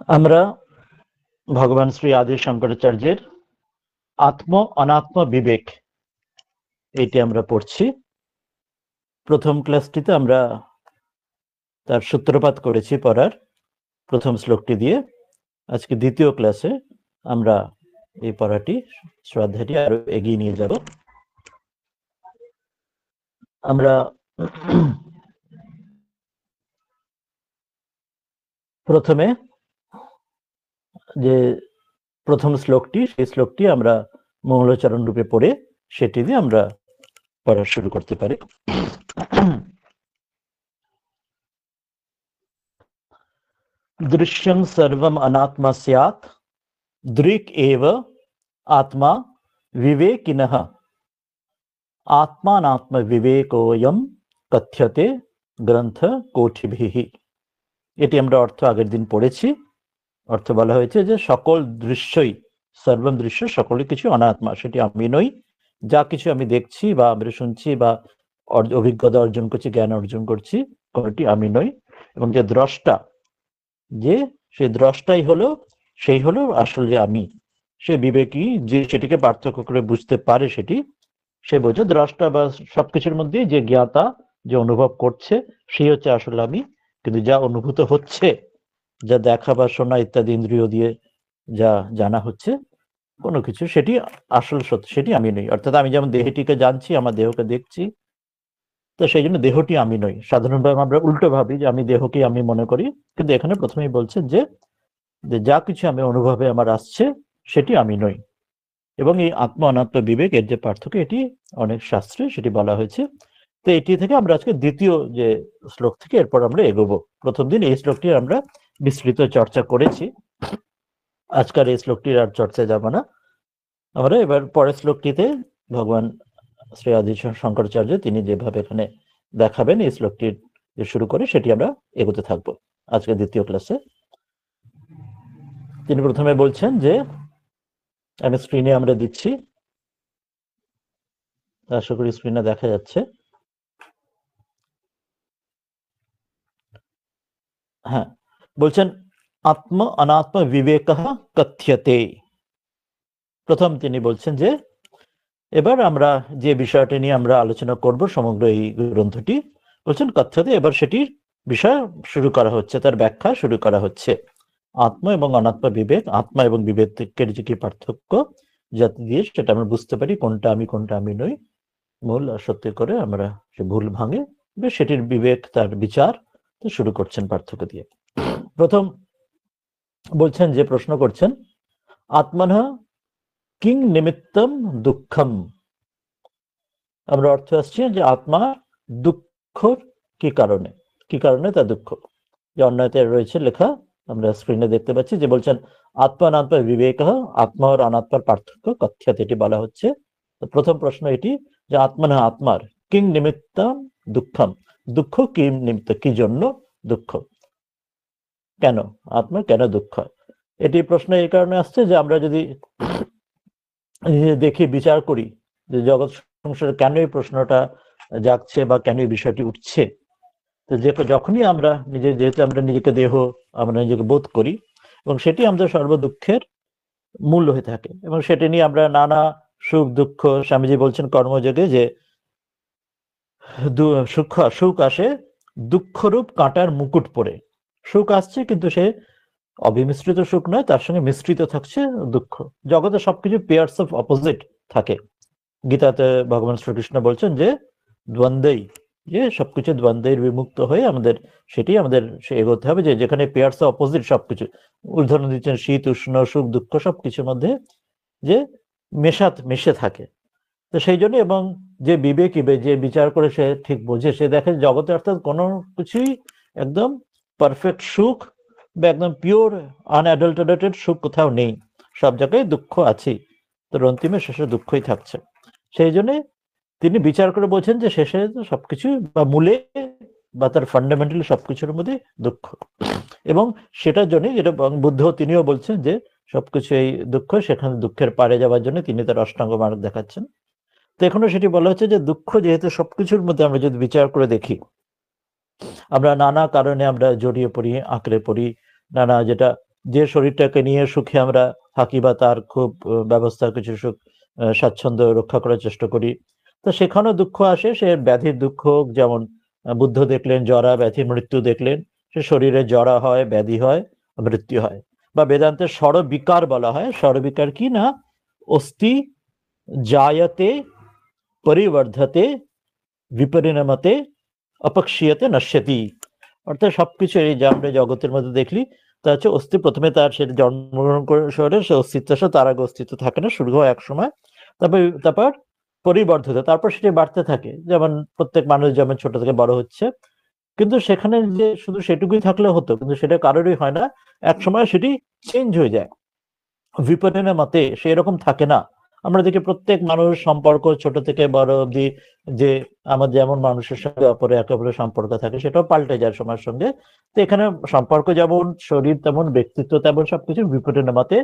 আমরা ভগবান শ্রী আদি শঙ্করাচার্যের আত্ম অনাত্ম বিবেক এটি আমরা পড়ছি। প্রথম ক্লাসটিতে আমরা তার সূত্রপাত করেছি পড়ার প্রথম শ্লোকটি দিয়ে। আজকে দ্বিতীয় ক্লাসে আমরা এই পড়াটি শ্রদ্ধাটি আরো এগিয়ে নিয়ে যাব। আমরা প্রথমে যে প্রথম শ্লোকটি, সেই শ্লোকটি আমরা মঙ্গলাচরণ রূপে পড়ে সেটি দিয়ে আমরা পড়া শুরু করতে পারি। दृश्यं सर्वम् अनात्मा स्यात् दृक् एव आत्मा विवेकिनः आत्मानात्म विवेकोऽयं कथ्यते গ্রন্থ কোটিভিঃ। এটি আমরা অর্থ আগের দিন পড়েছি। অর্থ বলা হয়েছে যে সকল দৃশ্যই, সর্বম দৃশ্য, সকল কিছু অনাত্মা, সেটি আমি নই। যা কিছু আমি দেখছি বা আমরা শুনছি বা অভিজ্ঞতা অর্জন করছি, জ্ঞান অর্জন করছি, কোনটি আমি নই। এবং যে দ্রষ্টা, যে সেই দ্রষ্টাই হলো, সেই হলো আসল যে আমি। সে বিবেকী, যে সেটিকে পার্থক্য করে বুঝতে পারে, সেটি সে বোঝে। দ্রষ্টা বা সবকিছুর মধ্যে যে জ্ঞাতা, যে অনুভব করছে, সেই হচ্ছে আসলে আমি। কিন্তু যা অনুভূত হচ্ছে, যা দেখা বা শোনা ইত্যাদি ইন্দ্রিয় দিয়ে যা জানা হচ্ছে কোনো কিছু, সেটি আসল সত্য, সেটি আমি নই। অর্থাৎ আমি যেমন দেহটিকে জানছি, আমার দেহকে দেখছি, তো সেই জন্য দেহটি আমি নই। সাধারণভাবে আমরা উল্টো ভাবি যে আমি দেহকে আমি মনে করি, কিন্তু এখানে প্রথমেই বলছেন যে যা কিছু আমি অনুভবে আমার আসছে সেটি আমি নই। এবং এই আত্ম অনাত্ম বিবেক এর যে পার্থক্য, এটি অনেক শাস্ত্রে সেটি বলা হয়েছে। তো এটি থেকে আমরা আজকে দ্বিতীয় যে শ্লোক থেকে এরপর আমরা এগোবো। প্রথম দিন এই শ্লোকটি আমরা বিস্তৃত চর্চা করেছি, আজকাল এই শ্লোকটির আর চর্চায় যাব না। আমরা এবার পরের শ্লোকটিতে ভগবান শ্রী আদি শঙ্করাচার্য তিনি যেভাবে এখানে দেখাবেন এই শ্লোকটির যে শুরু করে, সেটি আমরা এগোতে থাকবো আজকে দ্বিতীয় ক্লাসে। তিনি প্রথমে বলছেন যে, আমি স্ক্রিনে আমরা দিচ্ছি, আশা করি স্ক্রিনে দেখা যাচ্ছে। হ্যাঁ, বলছেন আত্ম অনাত্ম বিবেকঃ কথ্যতে। প্রথম তিনি বলছেন যে এবার আমরা যে বিষয়টি নিয়ে আমরা আলোচনা করব সমগ্র এই গ্রন্থটি, বলছেন কথ্যতে, এবার সেটির বিষয় শুরু করা হচ্ছে, তার ব্যাখ্যা শুরু করা হচ্ছে। আত্ম এবং অনাত্ম বিবেক, আত্মা এবং বিবেকের যে কি পার্থক্য, যাতে দিয়ে সেটা আমরা বুঝতে পারি কোনটা আমি কোনটা আমি নই, মূল সত্যি করে আমরা সে ভুল ভাঙে, সেটির বিবেক, তার বিচার তো শুরু করছেন পার্থক্য দিয়ে। প্রথম বলছেন, যে প্রশ্ন করছেন, আত্মনঃ কিং নিমিত্তম দুঃখম। আমরা অর্থ আসছি যে আত্মা দুঃখর কি কারণে, কি কারণে তার দুঃখ। যে অন্যতে রয়েছে লেখা, আমরা স্ক্রিনে দেখতে পাচ্ছি, যে বলছেন আত্মা অনাত্মা বিবেক, আত্মা আর অনাত্মার পার্থক্য কথ্যতে, এটি বলা হচ্ছে। প্রথম প্রশ্ন এটি যে আত্মা না, আত্মার কিং নিমিত্তম দুঃখম, দুঃখ কি নিমিত্ত, কি জন্য দুঃখ, কেন আত্মা কেন দুঃখ। এটি প্রশ্ন এই কারণে আসছে যে আমরা যদি দেখি, বিচার করি যে জগৎ সংসারে কেন এই প্রশ্নটা জাগছে বা কেন এই বিষয়টি উঠছে, তো যখনই আমরা যেহেতু আমরা নিজেকে দেহ, আমরা নিজেকে বোধ করি, এবং সেটি আমাদের সর্ব দুঃখের মূল হয়ে থাকে, এবং সেটি নিয়ে আমরা নানা সুখ দুঃখ, স্বামীজি বলছেন কর্মযোগে যে সুখ আসে দুঃখরূপ কাঁটার মুকুট পরে। সুখ আসছে কিন্তু সে অবিমিশ্রিত সুখ নয়, তার সঙ্গে মিশ্রিত থাকছে দুঃখ। জগতে সবকিছু পেয়ার্স অফ অপোজিট থাকে। গীতাতে ভগবান শ্রীকৃষ্ণ বলছেন যে দ্বন্দ্বই, যে সবকিছু দ্বন্দ্বের বিমুক্ত হয়ে আমাদের সেটি আমাদের এগোতে হবে, যে যেখানে পেয়ার্স অফ অপোজিট সবকিছু, উদাহরণ দিচ্ছেন শীত উষ্ণ সুখ দুঃখ সবকিছুর মধ্যে যে মিশে থাকে। তো সেই জন্য, এবং যে বিবেকী, যে বিচার করে সে ঠিক বোঝে, সে দেখে জগতে অর্থাৎ কোনো কিছুই একদম পারফেক্ট সুখ বা একদম পিওর আনঅ্যাডাল্টারেটেড সুখ কোথাও নেই, সব জায়গায় দুঃখ আছে, তো অন্তিমে শেষে দুঃখই থাকছে। সেই জন্য তিনি বিচার করে বলছেন যে শেষে সবকিছু বা মূলে বা তার ফান্ডামেন্টালি সবকিছুর মধ্যে দুঃখ। এবং সেটার জন্য, যেটা বুদ্ধ তিনিও বলছেন যে সবকিছু এই দুঃখ, সেখানে দুঃখের পারে যাওয়ার জন্য তিনি তার অষ্টাঙ্গ মার্গ দেখাচ্ছেন। তো এখনো সেটি বলা হচ্ছে যে দুঃখ যেহেতু সবকিছুর মধ্যে, আমরা যদি বিচার করে দেখি, আমরা নানা কারণে আমরা জড়িয়ে পড়ি, আঁকড়ে পড়ি, নানা যেটা যে শরীরটাকে নিয়ে সুখে আমরা থাকি বা তার খুব ব্যবস্থা কিছু সুখ স্বাচ্ছন্দ্য রক্ষা করার চেষ্টা করি, তো সেখানেও দুঃখ আসে। সে ব্যাধির দুঃখ, যেমন বুদ্ধ দেখলেন জরা ব্যাধি মৃত্যু দেখলেন, সে শরীরে জরা হয়, ব্যাধি হয়, মৃত্যু হয়। বা বেদান্তের ষড়বিকার বলা হয়। ষড়বিকার কি না, অস্থি জায়তে পরিবর্ধতে বিপরিণামতে অপক্ষীয়তে নশ্যতি। অর্থাৎ সবকিছু এই যে আমরা জগতের মধ্যে দেখলি, তা হচ্ছে অস্তি প্রথমে তার সে জন্মগ্রহণ করে শহরে সে অস্তিত্ব আসে, তার আগে অস্তিত্ব থাকে না, শুরু হয় এক সময়, তারপর পরিবর্ধিত, তারপর সেটি বাড়তে থাকে। যেমন প্রত্যেক মানুষ যেমন ছোট থেকে বড় হচ্ছে, কিন্তু সেখানে যে শুধু সেটুকুই থাকলে হতো, কিন্তু সেটা কারোরই হয় না। এক সময় সেটি চেঞ্জ হয়ে যায়। বিপণনের মতে সে এরকম থাকে না। আমরা দেখি প্রত্যেক মানুষ সম্পর্ক ছোট থেকে বড় অবধি, যে আমার যেমন মানুষের সঙ্গে অপরে একে অপরের সম্পর্ক থাকে, সেটাও পাল্টে যায় সময়ের সঙ্গে। তো এখানে সম্পর্ক যেমন, শরীর তেমন, ব্যক্তিত্ব তেমন, সবকিছু বিপণনের মতে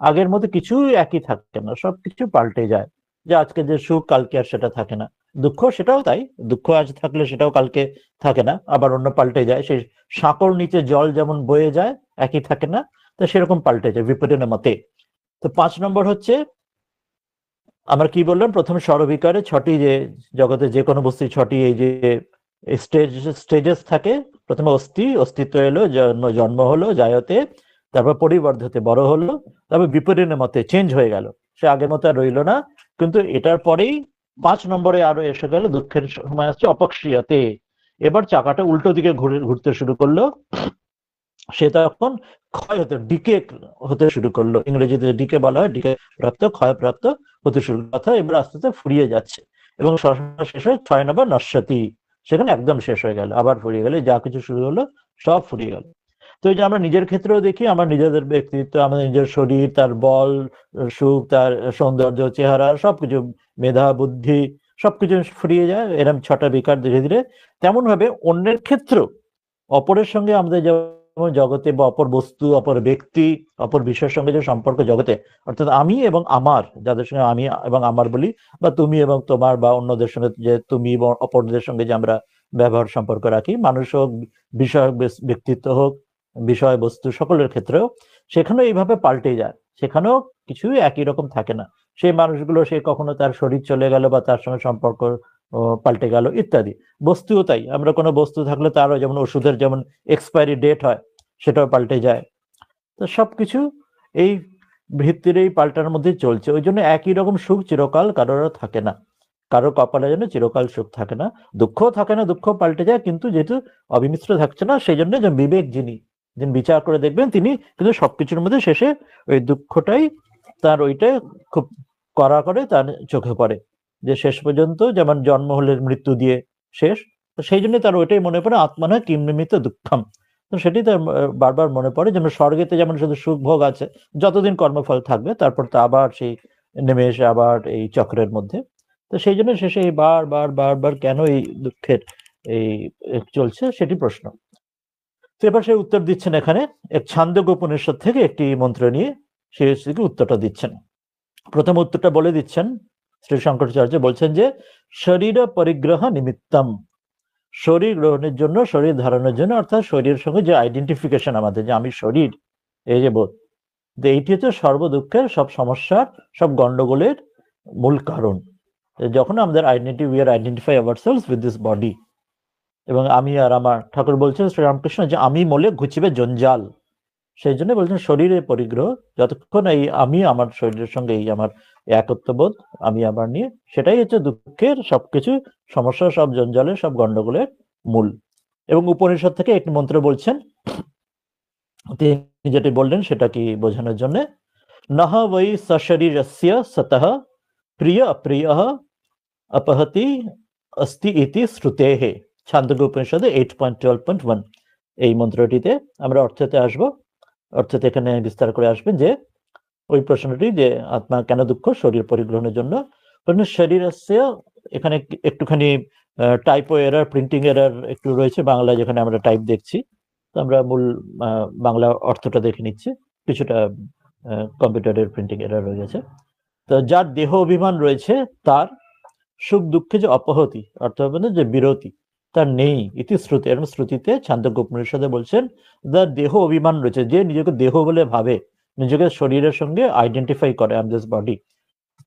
আগের মতো কিছুই একই থাকে না, সবকিছু পাল্টে যায়। যে আজকে যে সুখ, কালকে আর সেটা থাকে না। দুঃখ সেটাও তাই, দুঃখ আজ থাকলে সেটাও কালকে থাকে না, আবার অন্য পাল্টে যায়। সেই সাঁকোর নিচে জল যেমন বয়ে যায়, একই থাকে না, তো সেরকম পাল্টে যায় বিপণনের মতে। তো 5 নম্বর হচ্ছে, আমরা কি বললাম প্রথমে ষড়বিকারে ছটি, যে জগতে যে কোনো বস্তু ছটি এই যে স্টেজেস থাকে। প্রথমে অস্তিত্ব এলো, জন্ম হলো, জায়তে, তারপর পরিবর্ধতে বড় হলো, তারপর বিপরিণামতে চেঞ্জ হয়ে গেল, সে আগের মতো আর রইল না। কিন্তু এটার পরেই 5 নম্বরে আরো এসে গেল দুঃখের সময় আসছে অপক্ষীয়তে। এবার চাকাটা উল্টো দিকে ঘুরতে শুরু করলো। সে তখন ক্ষয় হতে, ডিকে হতে শুরু করলো। ইংরেজিতে ডিকে বলা হয়, ডিকে প্রাপ্ত, ক্ষয়প্রাপ্ত হতে শুরু কথা। এবার আস্তে আস্তে ফুরিয়ে যাচ্ছে এবং শেষ হয় 6 নম্বর নশ্বতি। সেখানে একদম শেষ হয়ে গেল, আবার ফুরিয়ে গেল, যা কিছু শুরু হলো সব ফুরিয়ে গেল। তো এই যে আমরা নিজের ক্ষেত্রেও দেখি, আমার নিজেদের ব্যক্তিত্ব, আমাদের নিজের শরীর, তার বল, সুখ, তার সৌন্দর্য, চেহারা, সবকিছু, মেধা, বুদ্ধি, সবকিছু ফুরিয়ে যায়। এরকম 6টা বিকার ধীরে ধীরে। তেমন ভাবে অন্যের ক্ষেত্রেও, অপরের সঙ্গে আমাদের যেমন জগতে বা অপর বস্তু, অপর ব্যক্তি, অপর বিষয়ের সঙ্গে যে সম্পর্ক জগতে, অর্থাৎ আমি এবং আমার, যাদের সঙ্গে আমি এবং আমার বলি, বা তুমি এবং তোমার, বা অন্যদের সঙ্গে যে তুমি এবং অপরদের সঙ্গে যে আমরা ব্যবহার সম্পর্ক রাখি, মানুষ হোক, বিষয় ব্যক্তিত্ব হোক, বিষয় বস্তু, সকলের ক্ষেত্রেও সেখানেও এইভাবে পাল্টে যায়। সেখানেও কিছুই একই রকম থাকে না। সেই মানুষগুলো, সে কখনো তার শরীর চলে গেল বা তার সঙ্গে সম্পর্ক পাল্টে গেল ইত্যাদি। বস্তুও তাই, আমরা কোনো বস্তু থাকলে তারও, যেমন ওষুধের যেমন এক্সপায়ারি ডেট হয়, সেটাও পাল্টে যায়। তো সবকিছু এই ভিত্তির এই পাল্টার মধ্যে চলছে। ওই জন্য একই রকম সুখ চিরকাল কারোর থাকে না, কারো কপালে যেন চিরকাল সুখ থাকে না, দুঃখও থাকে না, দুঃখ পাল্টে যায়। কিন্তু যেহেতু অবিমিশ্র থাকছে না, সেই জন্য যে বিবেক, যিনি বিচার করে দেখবেন, তিনি কিন্তু সবকিছুর মধ্যে শেষে ওই দুঃখটাই তার, ওইটাই খুব কড়া করে তার চোখে পড়ে, যে শেষ পর্যন্ত যেমন জন্ম হলে মৃত্যু দিয়ে শেষ। তো সেই জন্য তার ওইটাই মনে পড়ে, আত্মা নয় কিম নিমিত্ত দুঃখম। তো সেটাই তার বারবার মনে পড়ে। যেমন স্বর্গেতে যেমন শুধু সুখ ভোগ আছে, যতদিন কর্মফল থাকবে, তারপর তো আবার সেই নেমে এসে আবার এই চক্রের মধ্যে। তো সেই জন্য শেষে এই বার কেন এই দুঃখের এই চলছে, সেটি প্রশ্ন। তো এবার সে উত্তর দিচ্ছেন এখানে এক ছান্দোগ্য উপনিষদ থেকে একটি মন্ত্র নিয়ে সে উত্তরটা দিচ্ছেন। প্রথম উত্তরটা বলে দিচ্ছেন, শ্রী শঙ্করাচার্য বলছেন যে শরীর পরিগ্রহ নিমিত্তম, শরীর গ্রহণের জন্য, শরীর ধারণের জন্য, অর্থাৎ শরীরের সঙ্গে যে আইডেন্টিফিকেশন আমাদের, যে আমি শরীর, এই যে বোধ, এইটি হচ্ছে সর্বদুঃখের, সব সমস্যার, সব গন্ডগোলের মূল কারণ। যখন আমাদের আইডেন্টি, we are identify ourselves with this body, এবং আমি আর আমার, ঠাকুর বলছেন শ্রীরামকৃষ্ণ যে আমি মলে ঘুচিবে জঞ্জাল। সেই জন্য বলছেন শরীরের পরিগ্রহ, যতক্ষণ এই আমি আমার শরীরের সঙ্গে এই আমার একত্ববোধ, আমি আমার নিয়ে, সেটাই হচ্ছে দুঃখের সবকিছু সমস্যা, সব জঞ্জালের, সব গন্ডগোলের মূল। এবং উপনিষদ থেকে একটি মন্ত্র বলছেন, তিনি যেটি বললেন সেটা কি বোঝানোর জন্য, নহ বৈ সশরীরস্য সতঃ প্রিয় অপ্রিয় अपहति अस्ति इति শ্রুতেহ। ছান্দোগ্য উপনিষদে 8.12.1 এই মন্ত্রটিতে আমরা অর্থতে আসব। অর্থতে এখানে বিস্তার করে আসবেন যে ওই প্রশ্নটি, যে আত্মা কেন দুঃখ, শরীর পরিগ্রহণের জন্য। শরীরস্য, এখানে একটুখানি টাইপো এরার, প্রিন্টিং এরার একটু রয়েছে বাংলায়, যেখানে আমরা টাইপ দেখছি। তো আমরা মূল বাংলা অর্থটা দেখে নিচ্ছি। কিছুটা কম্পিউটারের প্রিন্টিং এরার রয়ে গেছে। তো যার দেহ অভিমান রয়েছে, তার সুখ দুঃখে যে অপহতি, অর্থাৎ যে বিরতি, তার নেই ইতি শ্রুতি। এবং শ্রুতিতে ছান্দোক্য উপনিষদে বলছেন যার দেহ অভিমান রয়েছে, যে নিজেকে দেহ বলে ভাবে, নিজেকে শরীরের সঙ্গে আইডেন্টিফাই করে, আই এম দিস বডি,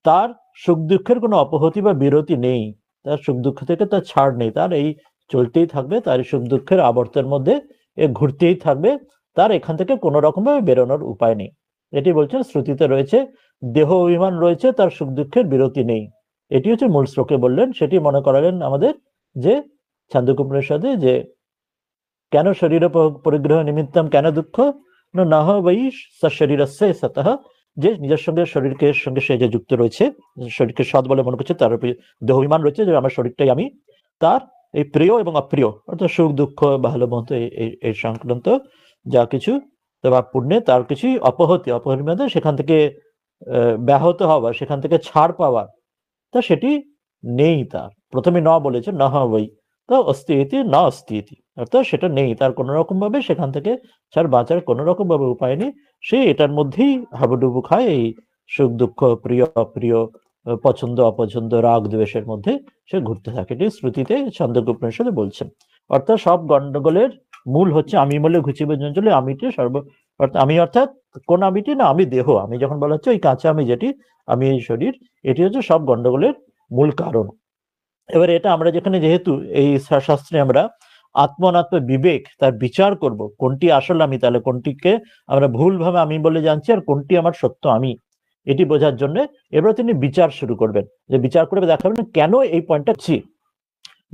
তার সুখ দুঃখের কোনো অপহতি বা বিরতি নেই, তার সুখ দুঃখ থেকে তার ছাড় নেই, তার এই চলতেই থাকবে, তার এই সুখ দুঃখের আবর্তের মধ্যে এ ঘুরতেই থাকবে, তার এখান থেকে কোনো রকম ভাবে বেরোনোর উপায় নেই। এটি বলছেন শ্রুতিতে রয়েছে, দেহ অভিমান রয়েছে, তার সুখ দুঃখের বিরতি নেই। এটি হচ্ছে মূল শ্লোকে বললেন। সেটি মনে করালেন আমাদের যে ছান্দোক্য উপনিষদে, যে কেন শরীর পরিগ্রহ নিমিত্তম কেন দুঃখ না বৈ শরীরস্য সতঃ, যে নিজের সঙ্গে শরীরকে সঙ্গে সে যে যুক্ত রয়েছে, শরীরকে সৎ বলে মনে করছে, তার দেহ অভিমান রয়েছে যে আমার শরীরটাই আমি, তার এই প্রিয় এবং অপ্রিয় অর্থাৎ সুখ দুঃখ ভালো মন্দ এই সংক্রান্ত যা কিছু বা পুণ্যে তার কিছুই অপহতি মধ্যে সেখান থেকে ব্যাহত হওয়া, সেখান থেকে ছাড় পাওয়া, তা সেটি নেই। তার প্রথমে ন বলেছে না বই, তো অস্তি ইতি না অস্তি ইতি, অর্থাৎ সেটা নেই, তার কোনো রকম ভাবে সেখান থেকে ছাড় বাঁচার কোনো রকম ভাবে উপায় নেই। সে এটার মধ্যেই হাবুডুবু খায়, এই সুখ দুঃখ, প্রিয় অপ্রিয়, পছন্দ অপছন্দ, রাগ দ্বেষের মধ্যে সে ঘুরতে থাকে। এটি শ্রুতিতে ছান্দোক্য উপনিষদে বলছেন। অর্থাৎ সব গন্ডগোলের মূল হচ্ছে আমি বলে ঘুচিবে চলে, আমিটি আমি অর্থাৎ কোন আমিটি না, আমি দেহ, আমি যখন বলা হচ্ছে ওই কাঁচা আমি যেটি, আমি এই শরীর, এটি হচ্ছে সব গন্ডগোলের মূল কারণ। এবার এটা আমরা যেখানে যেহেতু এই শাস্ত্রে আমরা আত্মনাত্ম বিবেক তার বিচার করব, কোনটি আসল আমি, তাহলে কোনটিকে আমরা ভুলভাবে আমি বলে জানছি আর কোনটি আমার সত্য আমি, এটি বোঝার জন্য এবার তিনি বিচার শুরু করবেন। যে বিচার করে দেখাবেন কেন এই পয়েন্টটা ছি,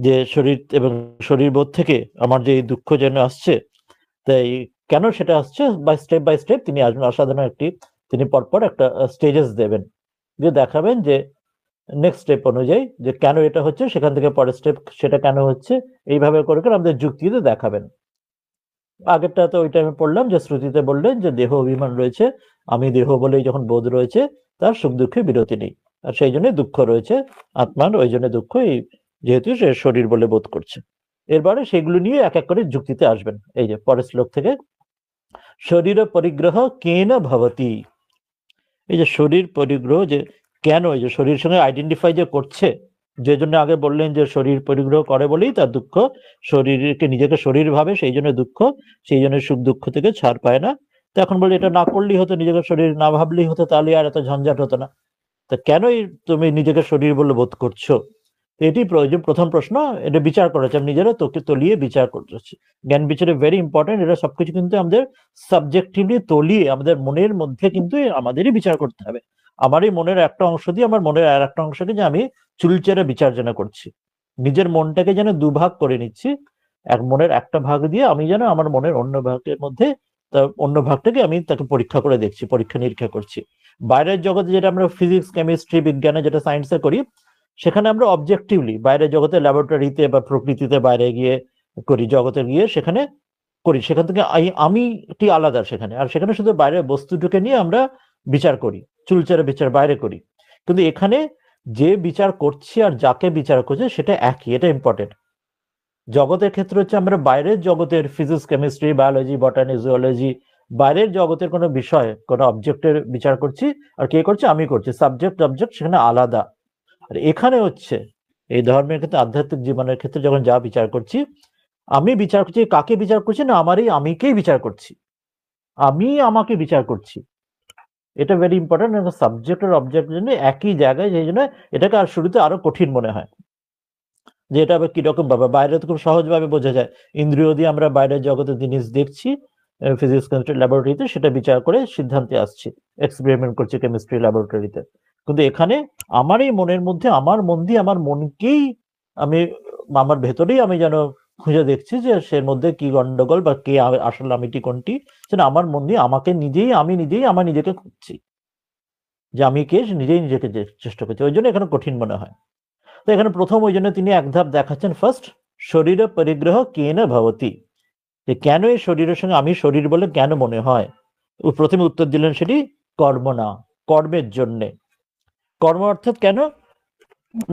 যে শরীর এবং শরীর বোধ থেকে আমার যে দুঃখ যেন আসছে, তাই কেন সেটা আসছে বাই স্টেপ তিনি আসবেন। অসাধারণ একটি তিনি পরপর একটা স্টেজেস দেবেন, দিয়ে দেখাবেন যে নেক্সট স্টেপ অনুযায়ী যে কেন এটা হচ্ছে, সেখান থেকে পরের স্টেপ সেটা কেন হচ্ছে, এইভাবে করে করে আমাদের যুক্তিতে দেখাবেন। আগেরটা তো ওই টাইমে পড়লাম যে শ্রুতিতে বললেন যে দেহ অভিমান রয়েছে, আমি দেহ বলেই যখন বোধ রয়েছে, তার সুখ দুঃখে বিরতি নেই, আর সেই জন্য দুঃখ রয়েছে আত্মার, ওই জন্য দুঃখ, এই যেহেতু সে শরীর বলে বোধ করছে। এরপরে সেগুলো নিয়ে এক এক করে যুক্তিতে আসবেন। এই যে পরের শ্লোক থেকে, শরীর পরিগ্রহ কেন ভবতি, এই যে শরীর পরিগ্রহ, যে কেন এই যে শরীরের সঙ্গে আইডেন্টিফাই যে করছে, যে জন্য আগে বললেন যে শরীর পরিগ্রহ করে বলেই তার দুঃখ, শরীরকে নিজেকে শরীর ভাবে সেই জন্য দুঃখ, সেই জন্য সুখ দুঃখ থেকে ছাড় পায় না। তো এখন বলে এটা না করলেই হতো, নিজেকে শরীর না ভাবলেই হতো, তাহলে আর এত ঝঞ্ঝাট হতো না, তা কেনই তুমি নিজেকে শরীর বলে বোধ করছো? এটি প্রয়োজন। প্রথম প্রশ্ন, এটা বিচার করেছে, আমি নিজেরা তোকে তলিয়ে বিচার করছি। জ্ঞান বিচারে ভেরি ইম্পর্টেন্ট, এটা সবকিছু কিন্তু আমাদের সাবজেক্টিভলি তলিয়ে আমাদের মনের মধ্যে কিন্তু আমাদেরই বিচার করতে হবে। আমারই মনের একটা অংশ দিয়ে আমার মনের আর একটা অংশকে যে আমি চুলচেরা বিচার যেন করছি, নিজের মনটাকে যেন দুভাগ করে নিচ্ছি, এক মনের একটা ভাগ দিয়ে আমি যেন আমার মনের অন্য ভাগের মধ্যে অন্য ভাগটাকে আমি তাকে পরীক্ষা করে দেখছি, পরীক্ষা নিরীক্ষা করছি। বাইরের জগতে যেটা আমরা ফিজিক্স কেমিস্ট্রি বিজ্ঞানে যেটা সায়েন্সে করি, সেখানে আমরা অবজেক্টিভলি বাইরের জগতে ল্যাবরেটরিতে বা প্রকৃতিতে বাইরে গিয়ে করি, জগতে গিয়ে সেখানে করি, সেখান থেকে আমিটি আলাদা সেখানে, আর সেখানে শুধু বাইরের বস্তুটাকে নিয়ে আমরা বিচার করি, চুলচেরা বিচার বাইরে করি। কিন্তু এখানে যে বিচার করছি আর যাকে বিচার করছে সেটা একই, এটা ইম্পর্টেন্ট। জগতের ক্ষেত্রে হচ্ছে আমরা বাইরের জগতের ফিজিক্স কেমিস্ট্রি বায়োলজি বটানি জুওলজি বাইরের জগতের কোনো বিষয় কোনো অবজেক্টের বিচার করছি, আর কে করছে? আমি করছি। সাবজেক্ট অবজেক্ট সেখানে আলাদা। আর এখানে হচ্ছে এই ধর্মের ক্ষেত্রে, আধ্যাত্মিক জীবনের ক্ষেত্রে যখন যা বিচার করছি, আমি বিচার করছি, কাকে বিচার করছি না, আমারই আমিকেই বিচার করছি, আমি আমাকে বিচার করছি। এটা ভেরি ইম্পর্টেন্ট। সাবজেক্ট আর অবজেক্ট জন্য একই জায়গায়, সেই জন্য এটাকে আর শুরুতে আরো কঠিন মনে হয় যে এটা আবার কিরকম ভাবে, বাইরে তো খুব সহজ ভাবে বোঝা যায়, ইন্দ্রিয় দিয়ে আমরা বাইরের জগতের জিনিস দেখছি, ফিজিক্স কেমিস্ট্রি ল্যাবরেটরিতে সেটা বিচার করে সিদ্ধান্তে আসছি, এক্সপেরিমেন্ট করছি কেমিস্ট্রি ল্যাবরেটরিতে। কিন্তু এখানে আমার এই মনের মধ্যে, আমার মন দিয়ে আমার মনকেই আমি, আমার ভেতরেই আমি যেন খুঁজে দেখছি যে সে মধ্যে কি গন্ডগোল বা কে আসলে আমিটি কোনটি, সেটা আমার মন দিয়ে আমাকে নিজেই, আমি নিজেই আমার নিজেকে খুঁজছি, যে আমি কে নিজেই নিজেকে চেষ্টা করছি। ওই জন্য এখানে কঠিন মনে হয়। তো এখানে প্রথম ওই জন্য তিনি এক ধাপ দেখাচ্ছেন, ফার্স্ট শরীর পরিগ্রহ কেন ভবতি, যে কেন এই শরীরের সঙ্গে আমি শরীর বলে কেন মনে হয়। প্রথমে উত্তর দিলেন সেটি কর্ম না, কর্মের জন্যে। কর্ম অর্থাৎ কেন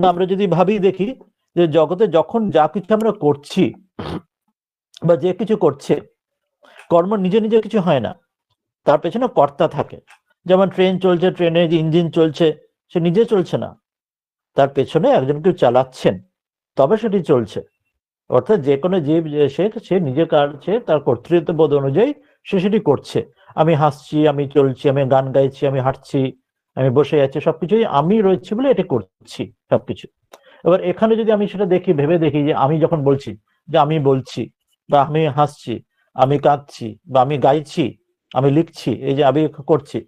না, আমরা যদি ভাবি দেখি যে জগতে যখন যা কিছু আমরা করছি বা যে কিছু করছে, কর্ম নিজে নিজে কিছু হয় না, তার পেছনে কর্তা থাকে। যেমন ট্রেন চলছে, ট্রেনের যে ইঞ্জিন চলছে, সে নিজে চলছে না, তার পেছনে একজন কেউ চালাচ্ছেন, তবে সেটি চলছে। অর্থাৎ যে কোনো জীব সে নিজের সে তার কর্তৃত্ব বোধ অনুযায়ী সে সেটি করছে। আমি হাসছি, আমি চলছি, আমি গান গাইছি, আমি হাঁটছি, আমি বসে আছি, সবকিছুই আমি রয়েছি বলে এটা করছি সবকিছু। এবার এখানে যদি আমি সেটা দেখি, ভেবে দেখি যে আমি যখন বলছি যে আমি বলছি বা আমি হাসছি, আমি কাঁদছি বা আমি গাইছি, আমি লিখছি, এই যে আমি করছি,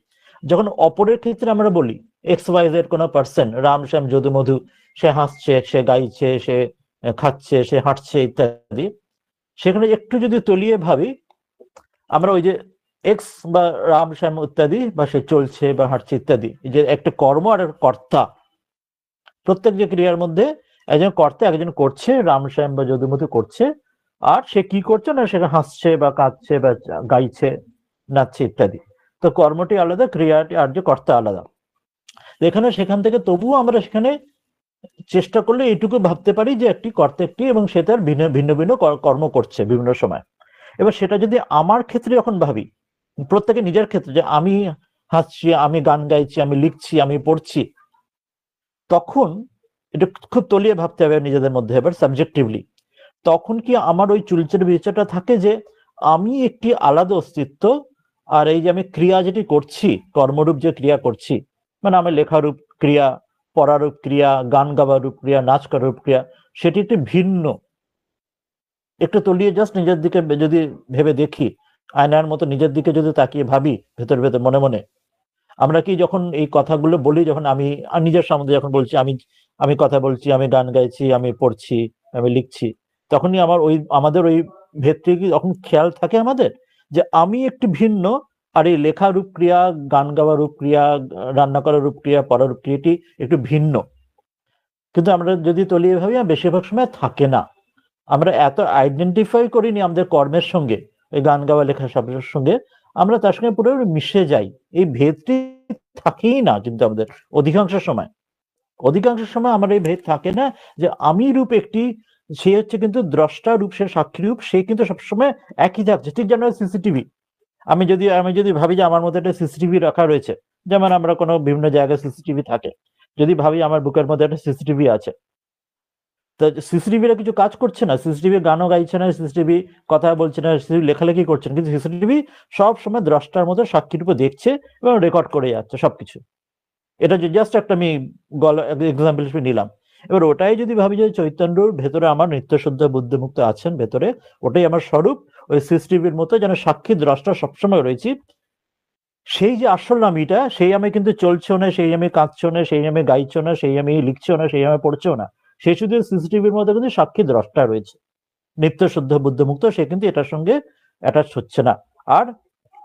যখন অপরের ক্ষেত্রে আমরা বলি এক্স ওয়াই জেড কোনো পার্সন, রাম শ্যাম যদু মধু, সে হাসছে, সে গাইছে, সে খাচ্ছে, সে হাঁটছে ইত্যাদি, সেখানে একটু যদি তলিয়ে ভাবি, আমরা ওই যে এক্স বা রাম শ্যাম ইত্যাদি বা সে চলছে বা হাঁটছে ইত্যাদি, যে একটা কর্ম আর একটা কর্তা, প্রত্যেক যে ক্রিয়ার মধ্যে একজন কর্তা একজন করছে, রাম শ্যাম বা যদুমধু করছে, আর সে কি করছে না, সেটা হাসছে বা কাঁদছে বা গাইছে, নাচছে ইত্যাদি। তো কর্মটি আলাদা, ক্রিয়াটি আর যে কর্তা আলাদা। এখানে সেখান থেকে তবুও আমরা সেখানে চেষ্টা করলে এইটুকু ভাবতে পারি যে একটি কর্তা একটি, এবং সে তার ভিন্ন ভিন্ন ভিন্ন কর্ম করছে বিভিন্ন সময়। এবার সেটা যদি আমার ক্ষেত্রে যখন ভাবি, প্রত্যেকে নিজের ক্ষেত্রে, যে আমি হাসছি, আমি গান গাইছি, আমি লিখছি, আমি পড়ছি, তখন এটা খুব তলিয়ে ভাবতে হবে নিজেদের মধ্যে এবার সাবজেক্টিভলি। তখন কি আমার ওই চুলচের বিচারটা থাকে যে আমি একটি আলাদা অস্তিত্ব, আর এই যে আমি ক্রিয়া যেটি করছি, কর্মরূপ যে ক্রিয়া করছি, মানে আমি লেখারূপ ক্রিয়া, পড়ারূপ ক্রিয়া, গান গাওয়ার রূপ ক্রিয়া, নাচ করার রূপ ক্রিয়া, সেটি একটি ভিন্ন। একটু তলিয়ে জাস্ট নিজের দিকে যদি ভেবে দেখি, আয়নার মতো নিজের দিকে যদি তাকিয়ে ভাবি ভেতর ভেতর মনে মনে, আমরা কি যখন এই কথাগুলো বলি, যখন আমি নিজের সম্বন্ধে যখন বলছি, আমি আমি কথা বলছি, আমি গান গাইছি, আমি পড়ছি, আমি লিখছি, তখনই আমাদের ওই ভেতরে কি তখন খেয়াল থাকে আমাদের যে আমি একটি ভিন্ন, আর এই লেখা রূপ ক্রিয়া, গান গাওয়া রূপ ক্রিয়া, রান্না করার রূপ ক্রিয়া, পড়ার রূপ ক্রিয়াটি একটু ভিন্ন। কিন্তু আমরা যদি তলিয়ে ভাবি, বেশিরভাগ সময় থাকে না। আমরা এত আইডেন্টিফাই করিনি আমাদের কর্মের সঙ্গে, ওই গান গাওয়া লেখা সবের সঙ্গে, আমরা তার সঙ্গে পুরো মিশে যাই। এই ভেদটি থাকেই না কিন্তু আমাদের অধিকাংশ সময় আমার এই ভেদ থাকে না, যে আমি রূপ একটি, সে হচ্ছে কিন্তু দ্রষ্টা রূপ, সে সাক্ষী রূপ, সে কিন্তু সবসময় একই থাকছে। ঠিক যেন সিসিটিভি, আমি যদি ভাবি যে আমার মধ্যে একটা সিসিটিভি রাখা রয়েছে, যেমন আমরা কোনো বিভিন্ন জায়গায় সিসিটিভি থাকে, যদি ভাবি আমার বুকের মধ্যে একটা সিসিটিভি আছে, তো সিসিটিভিরা কিছু কাজ করছে না, সিসিটিভি গানও গাইছে না, সিসিটিভি কথা বলছে না, সিসিটিভি লেখালেখি করছে না, কিন্তু সিসিটিভি সব সময় দ্রষ্টার মতো সাক্ষীর উপর দেখছে এবং রেকর্ড করে যাচ্ছে সবকিছু। এটা যে জাস্ট একটা আমি এক্সাম্পল হিসেবে নিলাম। এবার ওটাই যদি ভাবি যে চৈতন্যর ভেতরে আমার নিত্যশুদ্ধ বুদ্ধিমুক্ত আছেন ভেতরে, ওটাই আমার স্বরূপ, ওই সিসিটিভির মতো যেন সাক্ষী দ্রষ্টা সবসময় রয়েছি, সেই যে আসল আমিটা, সেই আমি কিন্তু চলছেও না, সেই আমি কাঁদছেও না, সেই আমি গাইছেও না, সেই আমি লিখছেও না, সেই আমি পড়ছেও না, সে শুধু সিসিটিভির মধ্যে কিন্তু সাক্ষী দ্রষ্টা রয়েছে, নিত্য শুদ্ধ বুদ্ধমুক্ত, সে কিন্তু এটার সঙ্গে অ্যাটাচ হচ্ছে না। আর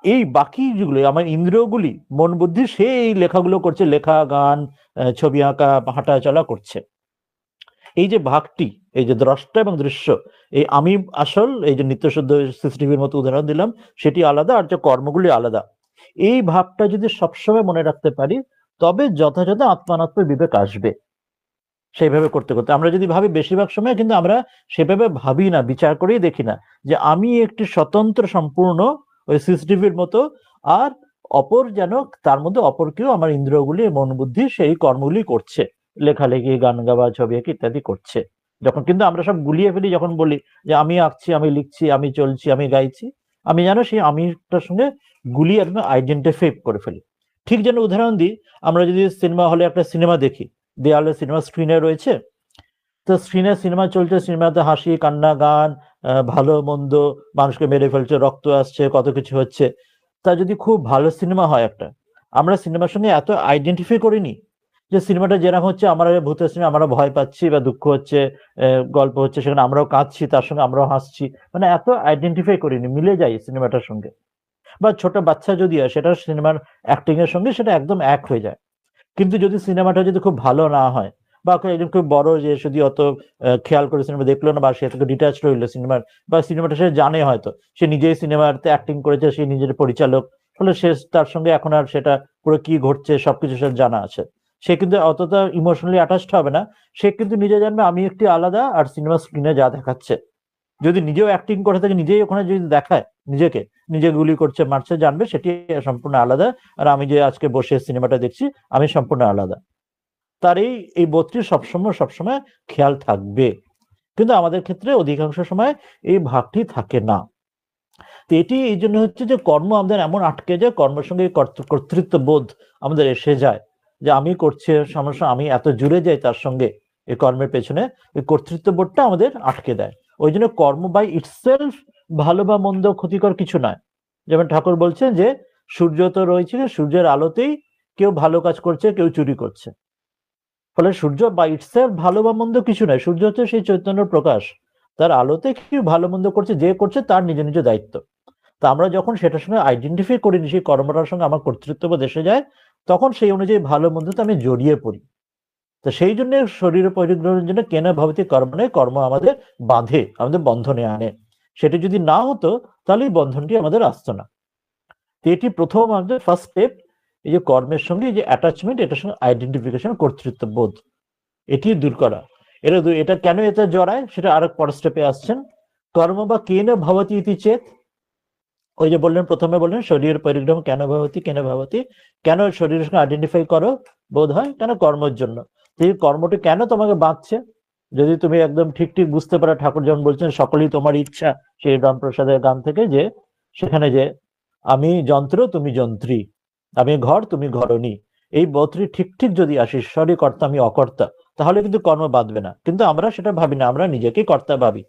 এই বাকি যেগুলো আমার ইন্দ্রিয়গুলি, মন বুদ্ধি, সে এই লেখাগুলো করছে, লেখা, গান, ছবি আঁকা, হাঁটা চলা করছে। এই যে ভাগটি, এই যে দ্রষ্টা এবং দৃশ্য, এই আমি আসল, এই যে নিত্যশুদ্ধ সিসিটিভির মতো উদাহরণ দিলাম, সেটি আলাদা, আর যে কর্মগুলি আলাদা, এই ভাবটা যদি সবসময় মনে রাখতে পারি, তবে যথাযথ আত্মানাত্ম বিবেক আসবে। সেইভাবে করতে করতে আমরা যদি ভাবি, বেশিরভাগ সময় কিন্তু আমরা সেভাবে ভাবি না, বিচার করেই দেখি না যে আমি একটি স্বতন্ত্র সম্পূর্ণ ওই সিসিটিভির মতো, আর অপর যেন তার মধ্যে অপর কেউ আমার ইন্দ্রিয়গুলি, মন বুদ্ধি সেই কর্মগুলি করছে, লেখালেখি, গান গাওয়া, ছবি আঁকি ইত্যাদি করছে। যখন কিন্তু আমরা সব গুলিয়ে ফেলি, যখন বলি যে আমি আঁকছি, আমি লিখছি, আমি চলছি, আমি গাইছি, আমি যেন সেই আমিটার সঙ্গে গুলিয়ে একদম আইডেন্টিফাই করে ফেলি। ঠিক যেন উদাহরণ দিই, আমরা যদি সিনেমা হলে একটা সিনেমা দেখি, দেয়ালে সিনেমা স্ক্রিনে রয়েছে, তো স্ক্রিনে সিনেমা চলছে, সিনেমাতে হাসি, কান্না, গান, ভালো মন্দ, মানুষকে মেরে ফেলছে, রক্ত আসছে, কত কিছু হচ্ছে। তা যদি খুব ভালো সিনেমা হয় একটা, আমরা সিনেমার সঙ্গে এত আইডেন্টিফাই করিনি যে সিনেমাটা যেরকম হচ্ছে, আমরা ভূতের সিনেমা, আমরা ভয় পাচ্ছি বা দুঃখ হচ্ছে, গল্প হচ্ছে, সেখানে আমরাও কাঁদছি, তার সঙ্গে আমরাও হাসছি, মানে এত আইডেন্টিফাই করিনি, মিলে যাই সিনেমাটার সঙ্গে। বা ছোট বাচ্চা যদি হয়, সেটা সিনেমার অ্যাক্টিং এর সঙ্গে সেটা একদম এক হয়ে যায়। কিন্তু যদি সিনেমাটা যদি খুব ভালো না হয়, বা একজন খুব বড় যে শুধু অত খেয়াল করে সিনেমা দেখলো না, বা সে থেকে ডিটাচ রইলো সিনেমার, বা সিনেমাটা সে জানে হয়তো, সে নিজেই সিনেমাতে অ্যাক্টিং করেছে, সে নিজের পরিচালক, ফলে সে তার সঙ্গে এখন আর সেটা পুরো কি ঘটছে সবকিছু সে জানা আছে, সে কিন্তু অতটা ইমোশনালি অ্যাটাচড হবে না। সে কিন্তু নিজে জানবে আমি একটি আলাদা, আর সিনেমা স্ক্রিনে যা দেখাচ্ছে, যদি নিজেও অ্যাক্টিং করে থাকে, নিজেই ওখানে যদি দেখায় নিজেকে, নিজে গুলি করছে, মারছে, জানবে সেটি সম্পূর্ণ আলাদা, আর আমি যে আজকে বসে সিনেমাটা দেখছি, আমি সম্পূর্ণ আলাদা। তার এই বোধটি সবসময় সবসময় খেয়াল থাকবে। কিন্তু আমাদের ক্ষেত্রে অধিকাংশ সময় এই ভাগটি থাকে না। তো এটি এই জন্য হচ্ছে যে কর্ম আমাদের এমন আটকে যায়, কর্মের সঙ্গে কর্তৃত্ব বোধ আমাদের এসে যায়, যে আমি করছি সমস্যা, আমি এত জুড়ে যাই তার সঙ্গে, এই কর্মের পেছনে এই কর্তৃত্ব বোধটা আমাদের আটকে দেয়। ওই জন্য কর্ম বাই ইটসেলফ ভালো বা মন্দ ক্ষতিকর কিছু নয়। যেমন ঠাকুর বলছেন যে সূর্য তো রয়েছে, সূর্যের আলোতেই কেউ ভালো কাজ করছে, কেউ চুরি করছে। ফলে সূর্য বাই ইটসেলফ ভালো বা মন্দ কিছু নয়, সূর্য হচ্ছে সেই চৈতন্যের প্রকাশ, তার আলোতে কেউ ভালো মন্দ করছে, যে করছে তার নিজ নিজ দায়িত্ব। তা আমরা যখন সেটার সঙ্গে আইডেন্টিফাই করিনি, সেই কর্মটার সঙ্গে আমার কর্তৃত্ববোধ এসে যায়, তখন সেই অনুযায়ী ভালো মন্দতে আমি জড়িয়ে পড়ি। তো সেই জন্য শরীর পরিগ্রহের জন্য কেন ভবতি কর্মণে, কর্ম আমাদের বাঁধে, আমাদের বন্ধনে আনে। সেটা যদি না হতো তাহলে এই বন্ধনটি আমাদের আসতো না। তো এটি প্রথম আমাদের ফার্স্ট স্টেপ, এই যে কর্মের সঙ্গে যে অ্যাটাচমেন্ট, এটার সঙ্গে আইডেন্টিফিকেশন, কর্তৃত্ববোধ, এটি দূর করা। এটা কেন এটা জড়ায় সেটা আরেক পরের স্টেপে আসছেন। কর্ম বা কেন ভবতি ইতি চেত, ওই যে বললেন প্রথমে বললেন শরীর পরিগ্রহ কেন ভবতি, কেন শরীরের সঙ্গে আইডেন্টিফাই করো বোধ হয়, কেন কর্মের জন্য। এই কর্মটি কেন তোমাকে বাঁধছে, যদি তুমি একদম ঠিক ঠিক বুঝতে পারো, ঠাকুর যেমন বলছেন সকলেই তোমার ইচ্ছা, সেই রামপ্রসাদের গান থেকে, যে সেখানে যে আমি যন্ত্র তুমি যন্ত্রী, আমি ঘর তুমি ঘরণী, এই বোধটি ঠিক ঠিক যদি আসে, ঈশ্বরই কর্তা আমি অকর্তা, তাহলে কিন্তু কর্ম বাঁধবে না। কিন্তু আমরা সেটা ভাবি না, আমরা নিজেকেই কর্তা ভাবি,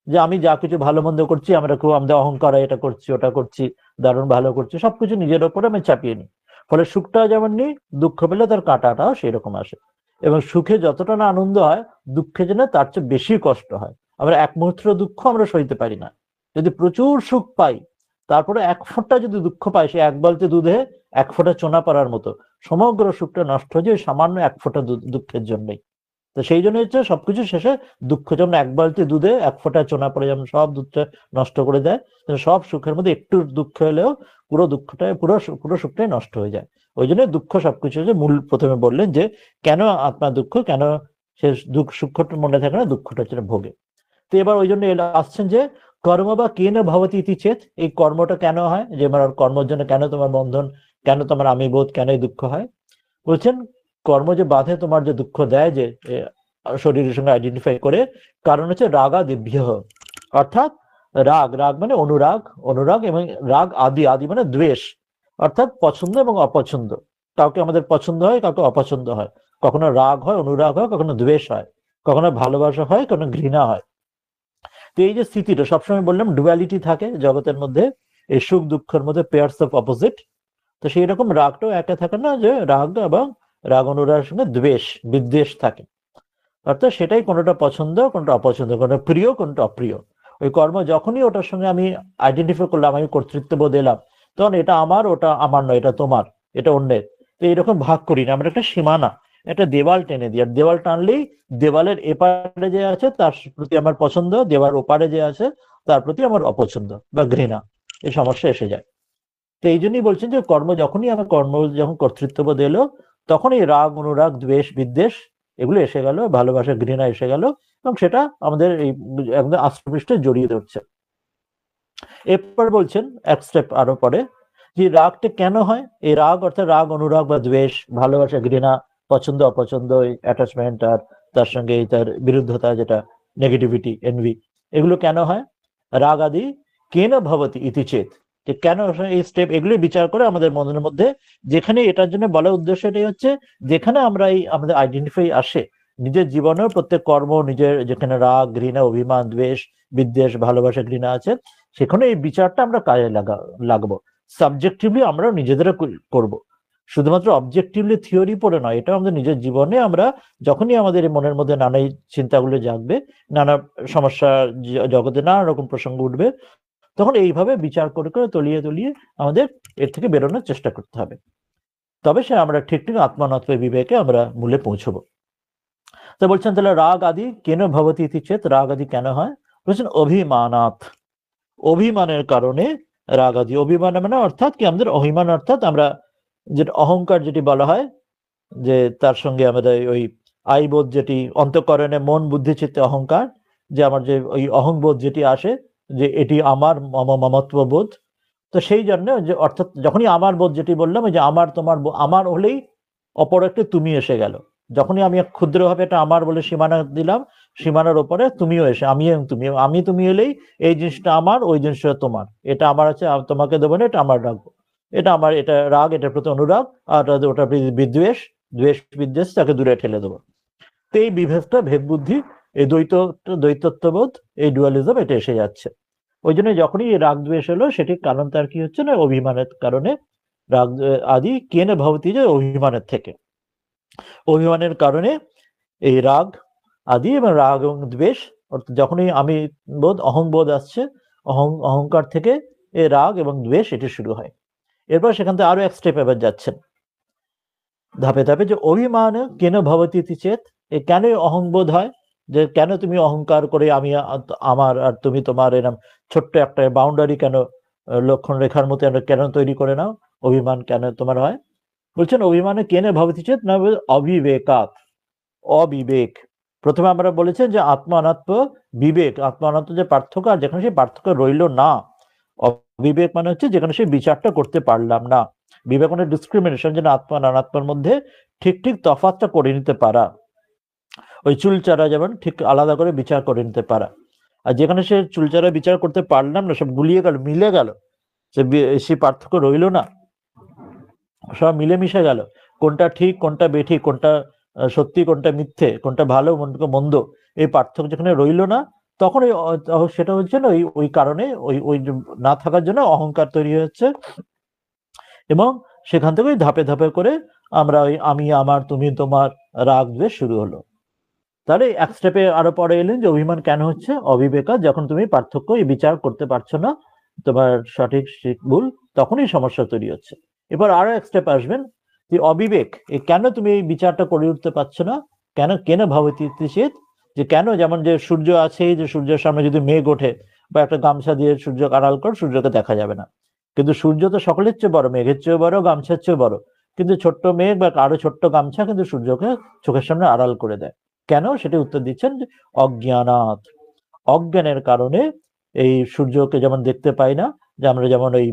যে আমি যা কিছু ভালো মন্দ করছি, আমরা খুব আমাদের অহংকার, এটা করছি ওটা করছি, দারুণ ভালো করছি, সবকিছু নিজের ওপরে আমি চাপিয়ে নিই। ফলে সুখটা যেমন নিই, দুঃখ পেলে তার কাঁটাটাও সেই রকম আসে। এবং সুখে যতটা না আনন্দ হয়, দুঃখে যেন তার চেয়ে বেশি কষ্ট হয়। আমরা এক মুহূর্তের দুঃখ আমরা সইতে পারি না। যদি প্রচুর সুখ পাই, তারপরে এক ফোঁটা যদি দুঃখ পাই, সে এক বালতি দুধে এক ফোঁটা চোনা পড়ার মতো, সমগ্র সুখটা নষ্ট হয়ে যায় সামান্য এক ফোঁটা দুঃখের জন্যই। তো সেই জন্য হচ্ছে সবকিছু শেষে দুঃখ যেমন এক বালতি দুধে এক ফোঁটা চোনা পড়ে যেমন সব দুধটা নষ্ট করে দেয়, সব সুখের মধ্যে একটু দুঃখ এলেও পুরো দুঃখটাই পুরো সুখটাই নষ্ট হয়ে যায়। ওই জন্য দুঃখ সবকিছু যে মূল, প্রথমে বললেন যে কেন আত্মা দুঃখ, কেন সে সুখটা মনে থাকে না, দুঃখটা হচ্ছে ভোগে। তো এবার ওই জন্য আসছেন যে কর্ম বা কেন ভবতি ইতি চেত, এই কর্মটা কেন হয়, যে আমার কর্মের জন্য কেন তোমার বন্ধন, কেন তোমার আমি বোধ, কেন দুঃখ হয়। বলছেন কর্ম যে বাধে, তোমার যে দুঃখ দেয়, যে শরীরের সঙ্গে আইডেন্টিফাই করে, কারণ হচ্ছে রাগাদিভ্য, অর্থাৎ রাগ মানে অনুরাগ এবং রাগ আদি মানে দ্বেষ, অর্থাৎ পছন্দ এবং অপছন্দ। কাউকে আমাদের পছন্দ হয়, কাউকে অপছন্দ হয়, কখনো রাগ হয়, অনুরাগ হয়, কখনো দ্বেষ হয়, কখনো ভালোবাসা হয়, কখনো ঘৃণা হয়। তো এই যে স্থিতিটা সবসময় বললাম ডুয়ালিটি থাকে জগতের মধ্যে, এই সুখ দুঃখের মধ্যে পেয়ার্স অফ অপোজিট। তো সেই রকম রাগটাও একটা থাকে না, যে রাগ অনুরাগের সঙ্গে দ্বেষ বিদ্বেষ থাকে, অর্থাৎ সেটাই কোনোটা পছন্দ, কোনোটা অপছন্দ, কোনোটা প্রিয়, কোনোটা অপ্রিয়। ওই কর্ম যখনই ওটার সঙ্গে আমি আইডেন্টিফাই করলাম, আমি কর্তৃত্ববোধ এলাম, তখন এটা আমার, ওটা আমার নয়, এটা তোমার, এটা অন্যের। তো এইরকম ভাগ করি না, আমরা একটা সীমানা, একটা দেওয়াল টেনে দিই, আর দেওয়াল টানলেই দেওয়ালের এপারে যে আছে তার প্রতি আমার পছন্দ, দেওয়াল ওপারে যে আছে তার প্রতি আমার অপছন্দ বা ঘৃণা, এই সমস্যা এসে যায়। তো এই জন্যই বলছেন যে যখন কর্তৃত্ববোধ এলো, তখন এই রাগ অনুরাগ দ্বেষ বিদ্বেষ এগুলো এসে গেল, ভালোবাসা ঘৃণা এসে গেল, এবং সেটা আমাদের এই একদম আষ্টপৃষ্টে জড়িয়ে ধরছে। এরপর বলছেন এক স্টেপ আরো পরে, যে রাগটা কেন হয়, এই রাগ অর্থাৎ রাগ অনুরাগ বা দ্বেষ, ভালোবাসা ঘৃণা, পছন্দ অপছন্দ, অ্যাটাচমেন্ট, আর তার সঙ্গে তার বিরুদ্ধতা যেটা নেগেটিভিটি এনভি, এগুলো কেন হয়। রাগ আদি কেন ভবতি ইতি চেত, যে কেন এই স্টেপ, এগুলি বিচার করে আমাদের মনের মধ্যে, যেখানে এটার জন্য বলার উদ্দেশ্য এটাই হচ্ছে, যেখানে আমরা এই আমাদের আইডেন্টিফাই আসে নিজের জীবনেও প্রত্যেক কর্ম, নিজের যেখানে রাগ ঘৃণা অভিমান দ্বেষ বিদ্বেষ ভালোবাসা ঘৃণা আছে, সেখানে এই বিচারটা আমরা কাজে লাগবো। সাবজেক্টিভলি আমরা নিজেদের করব, শুধুমাত্র অবজেক্টিভলি থিওরি পড়ে নয়, এটা আমাদের নিজের জীবনে আমরা যখনই আমাদের মনের মধ্যে নানা চিন্তাগুলো জাগবে, নানা সমস্যা জগতে নানা রকম প্রসঙ্গ উঠবে, তখন এইভাবে বিচার করে করে তলিয়ে তলিয়ে আমাদের এর থেকে বেরোনোর চেষ্টা করতে হবে। তবে সে আমরা ঠিক ঠিক আত্মানত্ব বিবেকে আমরা মূলে পৌঁছবো। তো বলছেন তাহলে রাগ আদি কেন ভবতি ইতি চেত, রাগ আদি কেন হয়, বলছেন অভিমানাৎ, অভিমানের কারণে রাগ আদি। অভিমান মানে অর্থাৎ কি, আমাদের অভিমান অর্থাৎ আমরা যেটা অহংকার যেটি বলা হয়, যে তার সঙ্গে আমাদের ওই আইবোধ যেটি অন্তঃকরণে মন বুদ্ধি চিত্তে অহংকার, যে আমার যে ওই অহংবোধ যেটি আসে, যে এটি আমার মমত্ব বোধ। তো সেই জন্য যে অর্থাৎ যখনই আমার বোধ যেটি বললাম, যে আমার তোমার আমার হলেই অপর একটা তুমি এসে গেল, যখনই আমি ক্ষুদ্রভাবে এটা আমার বলে সীমানা দিলাম, সীমানার ওপরে তুমিও এসে, আমি এবং তুমি, আমি তুমি এলেই এই জিনিসটা আমার, ওই জিনিসটা তোমার, এটা আমার আছে তোমাকে দেবো না, এটা আমার রাখবো, এটা আমার, এটা রাগ, এটার প্রতি অনুরাগ, আর ওটা বিদ্বেষ, দ্বেষ বিদ্বেষ, তাকে দূরে ঠেলে দেবো। তো এই বিভেদটা, ভেদ বুদ্ধি, এই দ্বৈতত্ববোধ, এই ডুয়ালিজম, এটা এসে যাচ্ছে। ওই জন্য যখনই রাগ দ্বেষ এলো, সেটির কারণ তার কি হচ্ছে না, অভিমানের কারণে। রাগ আদি কেন ভবতি, যে অভিমানের থেকে, অভিমানের কারণে এই রাগ আদি এবং রাগ এবং দ্বেষ, অর্থাৎ যখনই আমি বোধ, অহংবোধ আসছে, অহংকার থেকে এই রাগ এবং দ্বেষ এটি শুরু হয়। এরপর সেখান থেকে আরো এক স্টেপ এবার যাচ্ছেন ধাপে ধাপে, যে অভিমান কেন ভবতি ইতি চেত, এ কেন অহংবোধ হয়, যে কেন তুমি অহংকার করে আমি আমার আর তুমি তোমার, এরকম ছোট্ট একটা বাউন্ডারি কেন, লক্ষণ রেখার মতো কেন তৈরি করে নাও, অভিমান কেন তোমার হয়? বলছেন অভিমানে কেনে ভবতি চেত না, অবিবেকাৎ, অবিবেক। প্রথমে আমরা বলেছেন যে আত্মা অনাত্ম, বিবেক, আত্মা অনাত্ম যে পার্থক্য, আর যেখানে সেই পার্থক্য রইল না, অবিবেক মানে হচ্ছে যেখানে সেই বিচারটা করতে পারলাম না। বিবেক মানে ডিসক্রিমিনেশন, যেন আত্মা অনাত্মার মধ্যে ঠিক ঠিক তফাৎটা করে নিতে পারা, ওই চুলচারা যেমন ঠিক আলাদা করে বিচার করে নিতে পারা। আর যেখানে সে চুলচারা বিচার করতে পারলাম না, সব গুলিয়ে গেল, মিলে গেল, সেই পার্থক্য রইল না, সব মিলেমিশে গেল, কোনটা ঠিক কোনটা বেঠিক, কোনটা সত্যি কোনটা মিথ্যে, কোনটা ভালো কোনটা মন্দ, এই পার্থক্য যেখানে রইল না, তখন সেটা হচ্ছে না, ওই কারণে ওই না থাকার জন্য অহংকার তৈরি হচ্ছে, এবং সেখান থেকে ধাপে ধাপে করে আমরা ওই আমি আমার তুমি তোমার রাগ দ্বেষ শুরু হলো। তাহলে এক স্টেপে আরো পরে এলেন যে অভিমান কেন হচ্ছে, অবিবেকা, যখন তুমি পার্থক্য বিচার করতে পারছো না, তোমার সঠিক ভুল, তখনই সমস্যা তৈরি হচ্ছে। এবার আরো এক স্টেপ আসবেন, যে অবিবেক, কেন তুমি এই বিচারটা করে উঠতে পারছো না, কেন কেন ভবতি চেত, যে কেন, যেমন যে সূর্য আছে, যে সূর্যের সামনে যদি মেঘ ওঠে, বা একটা গামছা দিয়ে সূর্য আড়াল কর, সূর্যকে দেখা যাবে না, কিন্তু সূর্য তো সকলের চেয়ে বড়, মেঘের চেয়েও বড়, গামছার চেয়েও বড়, কিন্তু ছোট্ট মেঘ বা আরো ছোট্ট গামছা কিন্তু সূর্যকে চোখের সামনে আড়াল করে দেয়। কেন, সেটি উত্তর দিচ্ছেন যে অজ্ঞানাৎ, অজ্ঞানের কারণে এই সূর্যকে যেমন দেখতে পাই না, যে আমরা যেমন ওই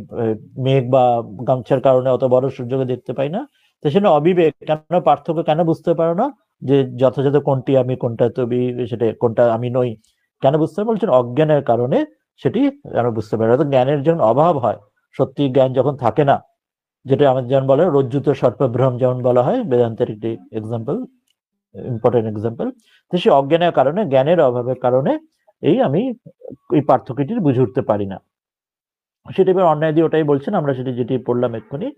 মেঘ বা গামছার কারণে অত বড় সূর্যকে দেখতে পাই না, তো সেটা অবিবেক, কেন পার্থক্য কেন বুঝতে পারো না, যে যথাযথ কোনটি আমি, কোনটা তুমি, সেটা কোনটা আমি নই, কেন বুঝতে বলছেন, অজ্ঞানের কারণে সেটি আমরা বুঝতে পারি। অর্থাৎ জ্ঞানের যখন অভাব হয়, সত্যি জ্ঞান যখন থাকে না, যেটা আমাদের যেমন বলে রজ্জুতে সর্পভ্রম যেমন বলা হয়, বেদান্তের একটি এক্সাম্পল, ইম্পর্টেন্ট এক্সাম্পল, তো সেই অজ্ঞানের কারণে, জ্ঞানের অভাবের কারণে এই আমি এই পার্থক্যটি বুঝে উঠতে পারি না। সেটা এবার অন্যায় দিয়ে ওটাই বলছেন, আমরা সেটি যেটি পড়লাম এক্ষুনি,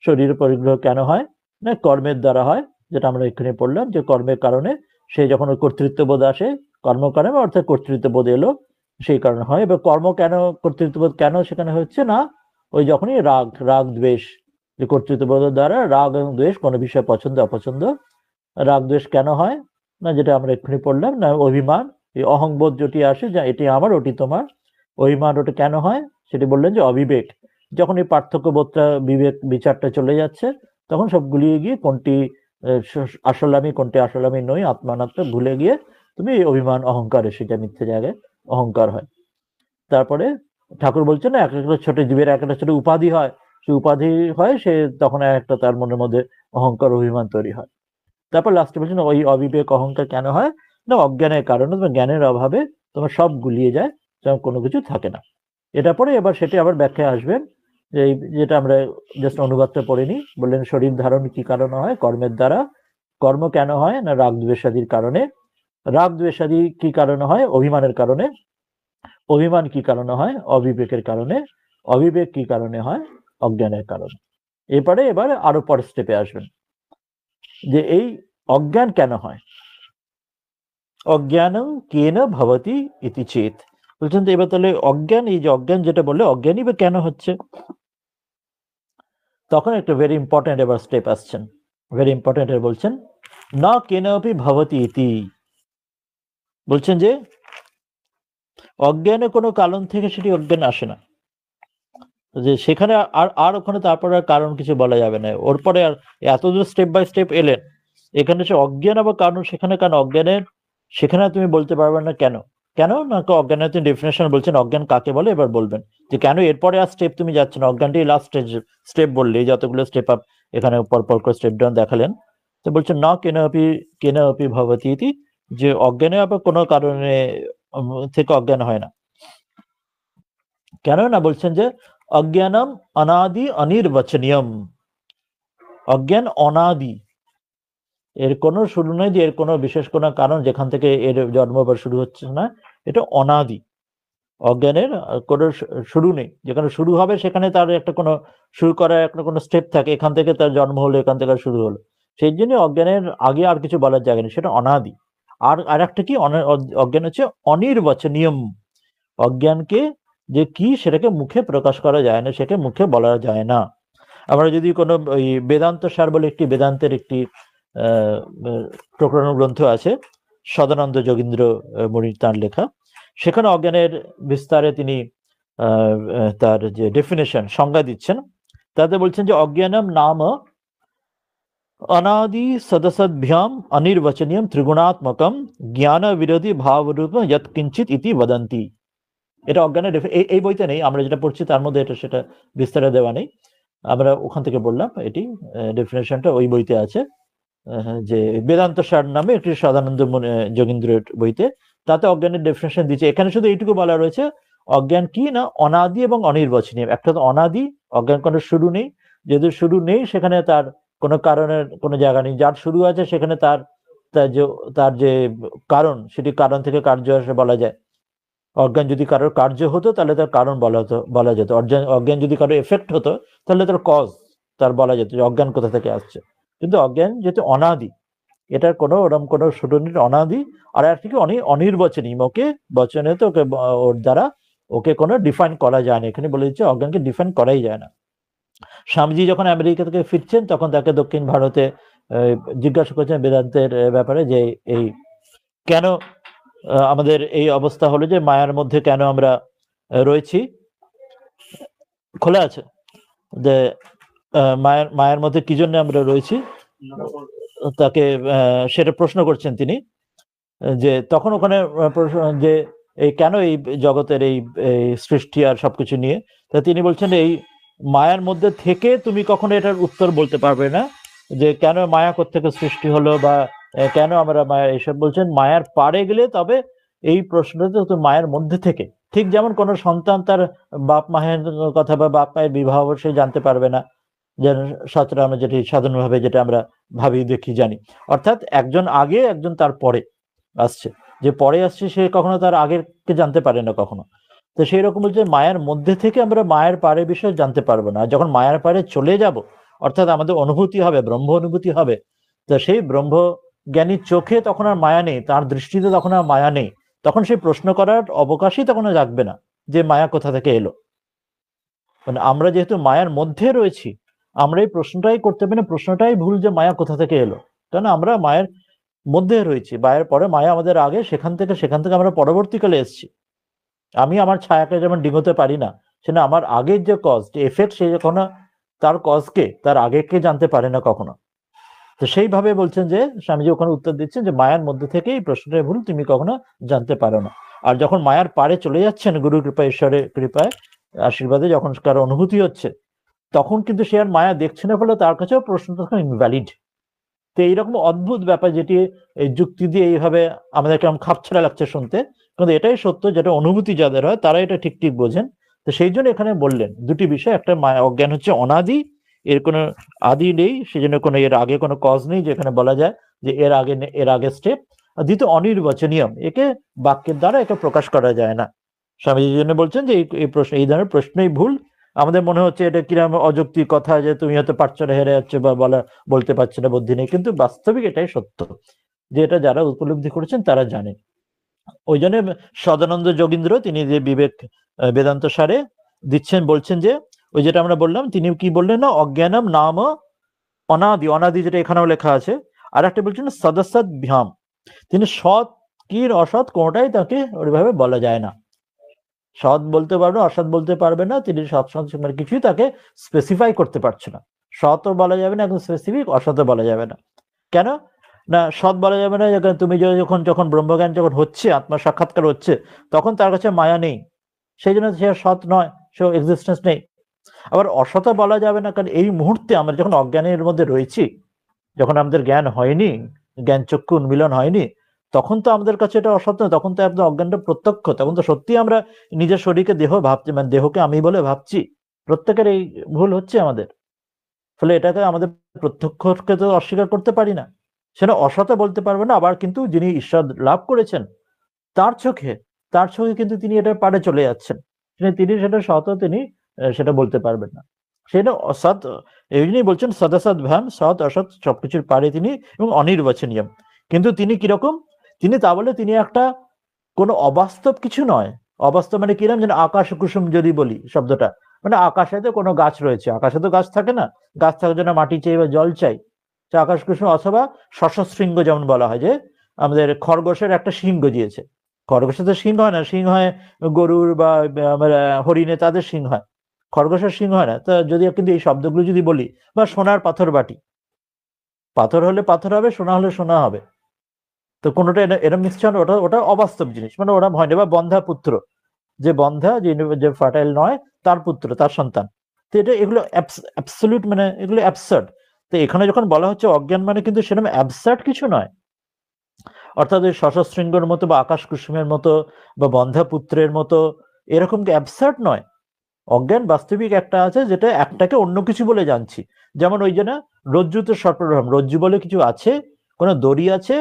শরীরের পরিগ্রহ কেন হয় না, কর্মের দ্বারা হয়, যেটা আমরা এক্ষুনি পড়লাম, যে কর্মের কারণে সে যখন ওই কর্তৃত্ববোধ আসে, কর্ম করে অর্থাৎ কর্তৃত্ববোধ এলো, সেই কারণে হয়। এবার কর্ম কেন, কর্তৃত্ববোধ কেন সেখানে হচ্ছে না, ওই যখনই রাগ দ্বেষ, যে কর্তৃত্ববোধের দ্বারা রাগ এবং দ্বেষ, কোনো বিষয় পছন্দ অপছন্দ, রাগ দ্বেষ কেন হয় না, যেটা আমরা এক্ষুনি পড়লাম না, অভিমান, এই অহংবোধ যেটি আসে, যে এটি আমার ওটি তোমার, অভিমান, ওটা কেন হয়, সেটি বললেন যে অবিবেক, যখন এই পার্থক্য বোধটা, বিবেক বিচারটা চলে যাচ্ছে, তখন সব গুলিয়ে গিয়ে কোনটি আসল আমি, কোনটি আসল আমি নই, আত্মানাত্মা ভুলে গিয়ে তুমি অভিমান, অহংকার, সেটা মিথ্যে জায়গায় অহংকার হয়। তারপরে ঠাকুর বলছেন না, এক একটা ছোট জীবের এক একটা ছোট উপাধি হয়, সে উপাধি হয়, সে তখন একটা তার মনের মধ্যে অহংকার, অভিমান তৈরি হয়। তারপর লাস্টে বলছেন ওই অবিবেক অহংকার কেন হয় না, অজ্ঞানের কারণে, তোমার জ্ঞানের অভাবে তোমার সব গুলিয়ে যায়, তোমার কোনো কিছু থাকে না। এটা পরে এবার সেটি আবার ব্যাখ্যায় আসবেন, যে যেটা আমরা জাস্ট অনুবাদটা পড়ে নিই, বললেন শরীর ধারণ কি কারণে হয়, কর্মের দ্বারা, কর্ম কেন হয় না, রাগ দ্বেষাদির কারণে, রাগ দ্বেষাদি কি কারণে হয়, অভিমানের কারণে, অভিমান কি কারণে হয়, অবিবেকের কারণে, অবিবেক কি কারণে হয়, অজ্ঞানের কারণে। এবারে আরো পরের স্টেপে আসবেন, যে এই অজ্ঞান কেন হয়, অজ্ঞানং কেন ভবতি ইতি চেত। বলছেন তো এবার তাহলে অজ্ঞান, এই যে অজ্ঞান যেটা বললে, অজ্ঞানই বা কেন হচ্ছে, তখন একটা ভেরি ইম্পর্টেন্ট এবার স্টেপ আসছেন, ভেরি ইম্পর্টেন্ট বলছেন, না কেন অপি ভবতি ইতি, বলছেন যে অজ্ঞানে কোনো কারণ থেকে সেটি অজ্ঞান আসে না, যে সেখানে আর ওখানে তারপরে আর কারণ কিছু বলা যাবে না, ওর পরে আর এতদূর স্টেপ বাই স্টেপ এলেন, এখানে সে অজ্ঞান আবার কারণ, সেখানে কারণ অজ্ঞানের, সেখানে তুমি বলতে পারবে না কেন, কেন না অজ্ঞানের তুমি ডেফিনেশন বলছেন, অজ্ঞান কাকে বলে এবার বলবেন, যে কেন এরপরে আর স্টেপ তুমি যাচ্ছ না, অজ্ঞানটি লাস্ট স্টেপ বললে, যতগুলো স্টেপ আপ এখানে পর পর করে স্টেপ ডাউন দেখালেন, তো বলছেন না কেন অপি ভবতি ইতি যে অজ্ঞানে আবার কোনো কারণে থেকে অজ্ঞান হয় না। কেন না বলছেন যে অজ্ঞানম অনাদি অনির্বচনীয়ম, অজ্ঞান অনাদি, এর কোনো শুরু নেই, যে এর কোনো বিশেষ কোনো কারণ যেখান থেকে এর জন্ম বা শুরু হচ্ছে না, এটা অনাদি। অজ্ঞানের কোনো শুরু নেই, যেখানে শুরু হবে সেখানে তার একটা কোনো শুরু করার একটা কোনো স্টেপ থাকে, এখান থেকে তার জন্ম হলো, এখান থেকে শুরু হলো। সেই জন্য অজ্ঞানের আগে আর কিছু বলার জায়গা নেই, সেটা অনাদি। আর একটা কি অজ্ঞান হচ্ছে অনির্বচনীয়ম, অজ্ঞানকে যে কি সেটাকে মুখে প্রকাশ করা যায় না, সেটাকে মুখে বলা যায় না। আমরা যদি কোনো ওই বেদান্ত সার বলে একটি বেদান্তের একটি প্রকরণ গ্রন্থ আছে, সদানন্দ যোগীন্দ্র মুনি তার লেখা, সেখানে অজ্ঞানের বিস্তারে তিনি তার যে ডেফিনেশন সংজ্ঞা দিচ্ছেন, তাতে বলছেন যে অজ্ঞানম নাম অনাদি সদসদ্ভ্যাম অনির্বচনীয়ম ত্রিগুণাত্মকম জ্ঞান বিরোধী ভাবরূপ যৎকিঞ্চিত ইতি বদন্তি। এটা অজ্ঞানের এই বইতে নেই, আমরা যেটা পড়ছি তার মধ্যে এটা সেটা বিস্তারে দেওয়া নেই, আমরা ওখান থেকে বললাম, এটি ডেফিনেশনটা ওই বইতে আছে, যে বেদান্ত সার নামে একটি সদানন্দ যোগীন্দ্রের বইতে, তাতে অজ্ঞানের ডেফিনেশন দিচ্ছে। এখানে শুধু এইটুকু বলা রয়েছে অজ্ঞান কি না অনাদি এবং অনির্বচনীয়। একটা তো অনাদি, অজ্ঞান কোনো শুরু নেই, যেহেতু শুরু নেই সেখানে তার কোনো কারণের কোনো জায়গা নেই, যার শুরু আছে সেখানে তার তার যে কারণ, সেটি কারণ থেকে কার্য আসে বলা যায়। অজ্ঞান যদি কারোর কার্য হতো তাহলে তার কারণ বলা যেত, অজ্ঞান যদি কারোর এফেক্ট হতো তাহলে তার কজ তার বলা যেত, যে অজ্ঞান কোথা থেকে আসছে। কিন্তু অজ্ঞান যেহেতু অনাদি, এটার কোনো ওরম কোনো শুরু নেই, অনাদি। আর একটা কি অনির্বচনীয়, ওকে বচনে তো ওকে ওর দ্বারা ওকে কোনো ডিফাইন করা যায় না, এখানে বলে দিচ্ছে অজ্ঞানকে ডিফাইন করাই যায় না। স্বামীজি যখন আমেরিকা থেকে ফিরছেন তখন তাকে দক্ষিণ ভারতে জিজ্ঞাসা করছেন বেদান্তের ব্যাপারে, যে এই কেন আমাদের এই অবস্থা হলো, যে মায়ার মধ্যে কেন আমরা রয়েছি, খোলা আছে, যে মায়ের মধ্যে কি জন্য আমরা রয়েছি, তাকে সেটা প্রশ্ন করছেন তিনি। যে তখন ওখানে যে এই কেন এই জগতের এই সৃষ্টি আর সবকিছু নিয়ে, তা তিনি বলছেন এই মায়ার মধ্যে থেকে তুমি কখনো এটার উত্তর বলতে পারবে না, যে কেন মায়া কোত্থেকে সৃষ্টি হলো বা কেন আমরা মায়া, এইসব বলছেন মায়ার পারে গেলে তবে এই প্রশ্নটা তো মায়ের মধ্যে থেকে। ঠিক যেমন কোনো সন্তান তার বাপ মায়ের কথা বা বাপ মায়ের বিবাহ সে জানতে পারবে না, যেন সচরাচর আমরা যেটি সাধারণভাবে যেটা আমরা ভাবি দেখি জানি, অর্থাৎ একজন আগে একজন তার পরে আসছে, যে পরে আসছে সে কখনো তার আগেরকে জানতে পারে না কখনো। তো সেই রকম বলছে মায়ের মধ্যে থেকে আমরা মায়ের পারে বিষয়ে জানতে পারবো না, যখন মায়ের পারে চলে যাব অর্থাৎ আমাদের অনুভূতি হবে, ব্রহ্ম অনুভূতি হবে, তো সেই ব্রহ্ম জ্ঞানীর চোখে তখন আর মায়া নেই, তার দৃষ্টিতে তখন আর মায়া নেই, তখন সেই প্রশ্ন করার অবকাশই তখন আর রাখবে না যে মায়া কোথা থেকে এলো। মানে আমরা যেহেতু মায়ার মধ্যে রয়েছি, আমরা এই প্রশ্নটাই করতে পারি না, প্রশ্নটাই ভুল যে মায়া কোথা থেকে এলো, কারণ আমরা মায়ের মধ্যে রয়েছি, মায়ের পরে মায়া আমাদের আগে, সেখান থেকে আমরা পরবর্তীকালে এসেছি। আমি আমার ছায়াকে যেমন ডিঙোতে পারি না, সেটা আমার আগের যে কজ, যে এফেক্ট, সে কখনো তার কজকে তার আগেকে জানতে পারে না কখনো। তো সেইভাবে বলছেন যে স্বামীজি ওখানে উত্তর দিচ্ছেন যে মায়ার মধ্যে থেকে এই প্রশ্নটা ভুল, তুমি কখনো জানতে পারো না। আর যখন মায়ার পারে চলে যাচ্ছেন গুরু কৃপায়, ঈশ্বরের কৃপায়, আশীর্বাদে যখন কারো অনুভূতি হচ্ছে, তখন কিন্তু সে আর মায়া দেখছে না, ফলে তার কাছেও প্রশ্নটা তখন ইনভ্যালিড। তো এইরকম অদ্ভুত ব্যাপার, যেটি এই যুক্তি দিয়ে এইভাবে আমাদের কেমন খাপছাড়া লাগছে শুনতে, কিন্তু এটাই সত্য, যেটা অনুভূতি যাদের হয় তারা এটা ঠিক ঠিক বোঝেন। তো সেই জন্য এখানে বললেন দুটি বিষয়, একটা মায়া অজ্ঞান হচ্ছে অনাদি, এর কোনো আদি নেই, সেজন্য কোনো এর আগে কোনো কজ নেই যেখানে বলা যায় যে এর আগে স্টেপ। আর দ্বিতীয় অনির্বচনীয়ম, একে বাক্যের দ্বারা একে প্রকাশ করা যায় না। স্বামীজির জন্য বলছেন যে এই প্রশ্ন, এই ধরনের প্রশ্নই ভুল। আমাদের মনে হচ্ছে এটা কিরকম অযৌক্তিক কথা, যে তুমি হয়তো পারছো না, হেরে যাচ্ছে বা বলতে পারছে না, বুদ্ধি নেই, কিন্তু বাস্তবিক এটাই সত্য, যে এটা যারা উপলব্ধি করেছেন তারা জানেন। ওই জন্য সদানন্দ যোগীন্দ্র তিনি যে বিবেক বেদান্ত সারে দিচ্ছেন, বলছেন যে ওই যেটা আমরা বললাম, তিনি কি বললেন না, অজ্ঞানম নাম অনাদি, অনাদি যেটা এখানেও লেখা আছে। আর একটা বলছেন সদসৎ ভ্যাম, তিনি সৎ কি অসৎ কোনটাই তাকে ওইভাবে বলা যায় না, সৎ বলতে পারবে, অসৎ বলতে পারবে না, তিনি সৎ মানে কিছুই তাকে স্পেসিফাই করতে পারছে না। সৎও বলা যাবে না একদম স্পেসিফিক, অসৎও বলা যাবে না। কেন না সৎ বলা যাবে না? তুমি যখন ব্রহ্মজ্ঞান যখন হচ্ছে, আত্মা সাক্ষাৎকার হচ্ছে, তখন তার কাছে মায়া নেই, সেই জন্য সে সৎ নয়, সে এক্সিস্টেন্স নেই। আবার অসৎও বলা যাবে না, কারণ এই মুহূর্তে আমরা যখন অজ্ঞানের মধ্যে রয়েছি, যখন আমাদের জ্ঞান হয়নি, জ্ঞান চক্ষু উন্মিলন হয়নি, তখন তো আমাদের কাছে এটা অসৎ নয়, তখন তো একদম অজ্ঞানটা প্রত্যক্ষ, তখন তো সত্যি আমরা নিজের শরীরকে দেহ ভাবছি, মানে দেহকে আমি বলে ভাবছি। প্রত্যেকের এই ভুল হচ্ছে আমাদের। ফলে এটাকে আমাদের প্রত্যক্ষকে তো অস্বীকার করতে পারি না, সেটা অসৎ বলতে পারবে না। আবার কিন্তু যিনি ঈশ্বর লাভ করেছেন তার চোখে, তার চোখে কিন্তু তিনি এটা পারে চলে যাচ্ছেন, তিনি সেটা সৎ তিনি সেটা বলতে পারবেন না। সেটা অসৎ, এই জন্যই বলছেন সদাসৎ ভ্যাম, সৎ অসৎ সবকিছুর পারে তিনি, এবং অনির্বাচনীয়। কিন্তু তিনি কিরকম, তিনি তা বলে তিনি একটা কোনো অবাস্তব কিছু নয়। অবাস্তব মানে কিরকম, যেন আকাশ কুসুম যদি বলি শব্দটা, মানে আকাশে তো কোনো গাছ রয়েছে, আকাশে তো গাছ থাকে না, গাছ থাকার জন্য মাটি চাই বা জল চাই, আকাশ কুসুম। অথবা শস্যশৃঙ্গ, যেমন বলা হয় যে আমাদের খরগোশের একটা সিংহ দিয়েছে, খরগোশের তো সিংহ হয় না, সিংহ হয় গরুর বা হরিণে, তাদের সিংহ হয়, খরগোশের সিংহ হয় না। তা যদি কিন্তু এই শব্দগুলো যদি বলি, বা সোনার পাথর বাটি, পাথর হলে পাথর হবে, সোনা হলে সোনা হবে, তো কোনোটা এরম মিক্সচার, ওটা ওটা অবাস্তব জিনিস, মানে ওরা ভয় নেই। বা বন্ধা পুত্র, যে বন্ধা, যে ফার্টাইল নয়, তার পুত্র, তার সন্তান, তো এটা এগুলো অ্যাবসলিউট, মানে এগুলো অ্যাবসার্ড। তো এখানে যখন বলা হচ্ছে অজ্ঞান, মানে কিন্তু সেরকম অ্যাবসার্ড কিছু নয়, অর্থাৎ ওই শশশৃঙ্গের মতো বা আকাশ কুসুমের মতো বা বন্ধা পুত্রের মতো এরকম অ্যাবসার্ড নয়। অজ্ঞান বাস্তবিক একটা আছে, যেটা একটাকে অন্য কিছু বলে জানছি। যেমন ওই যে না, রজ্জুতে সর্পভ্রম, রজ্জু বলে কিছু আছে, কোনো দড়ি আছে,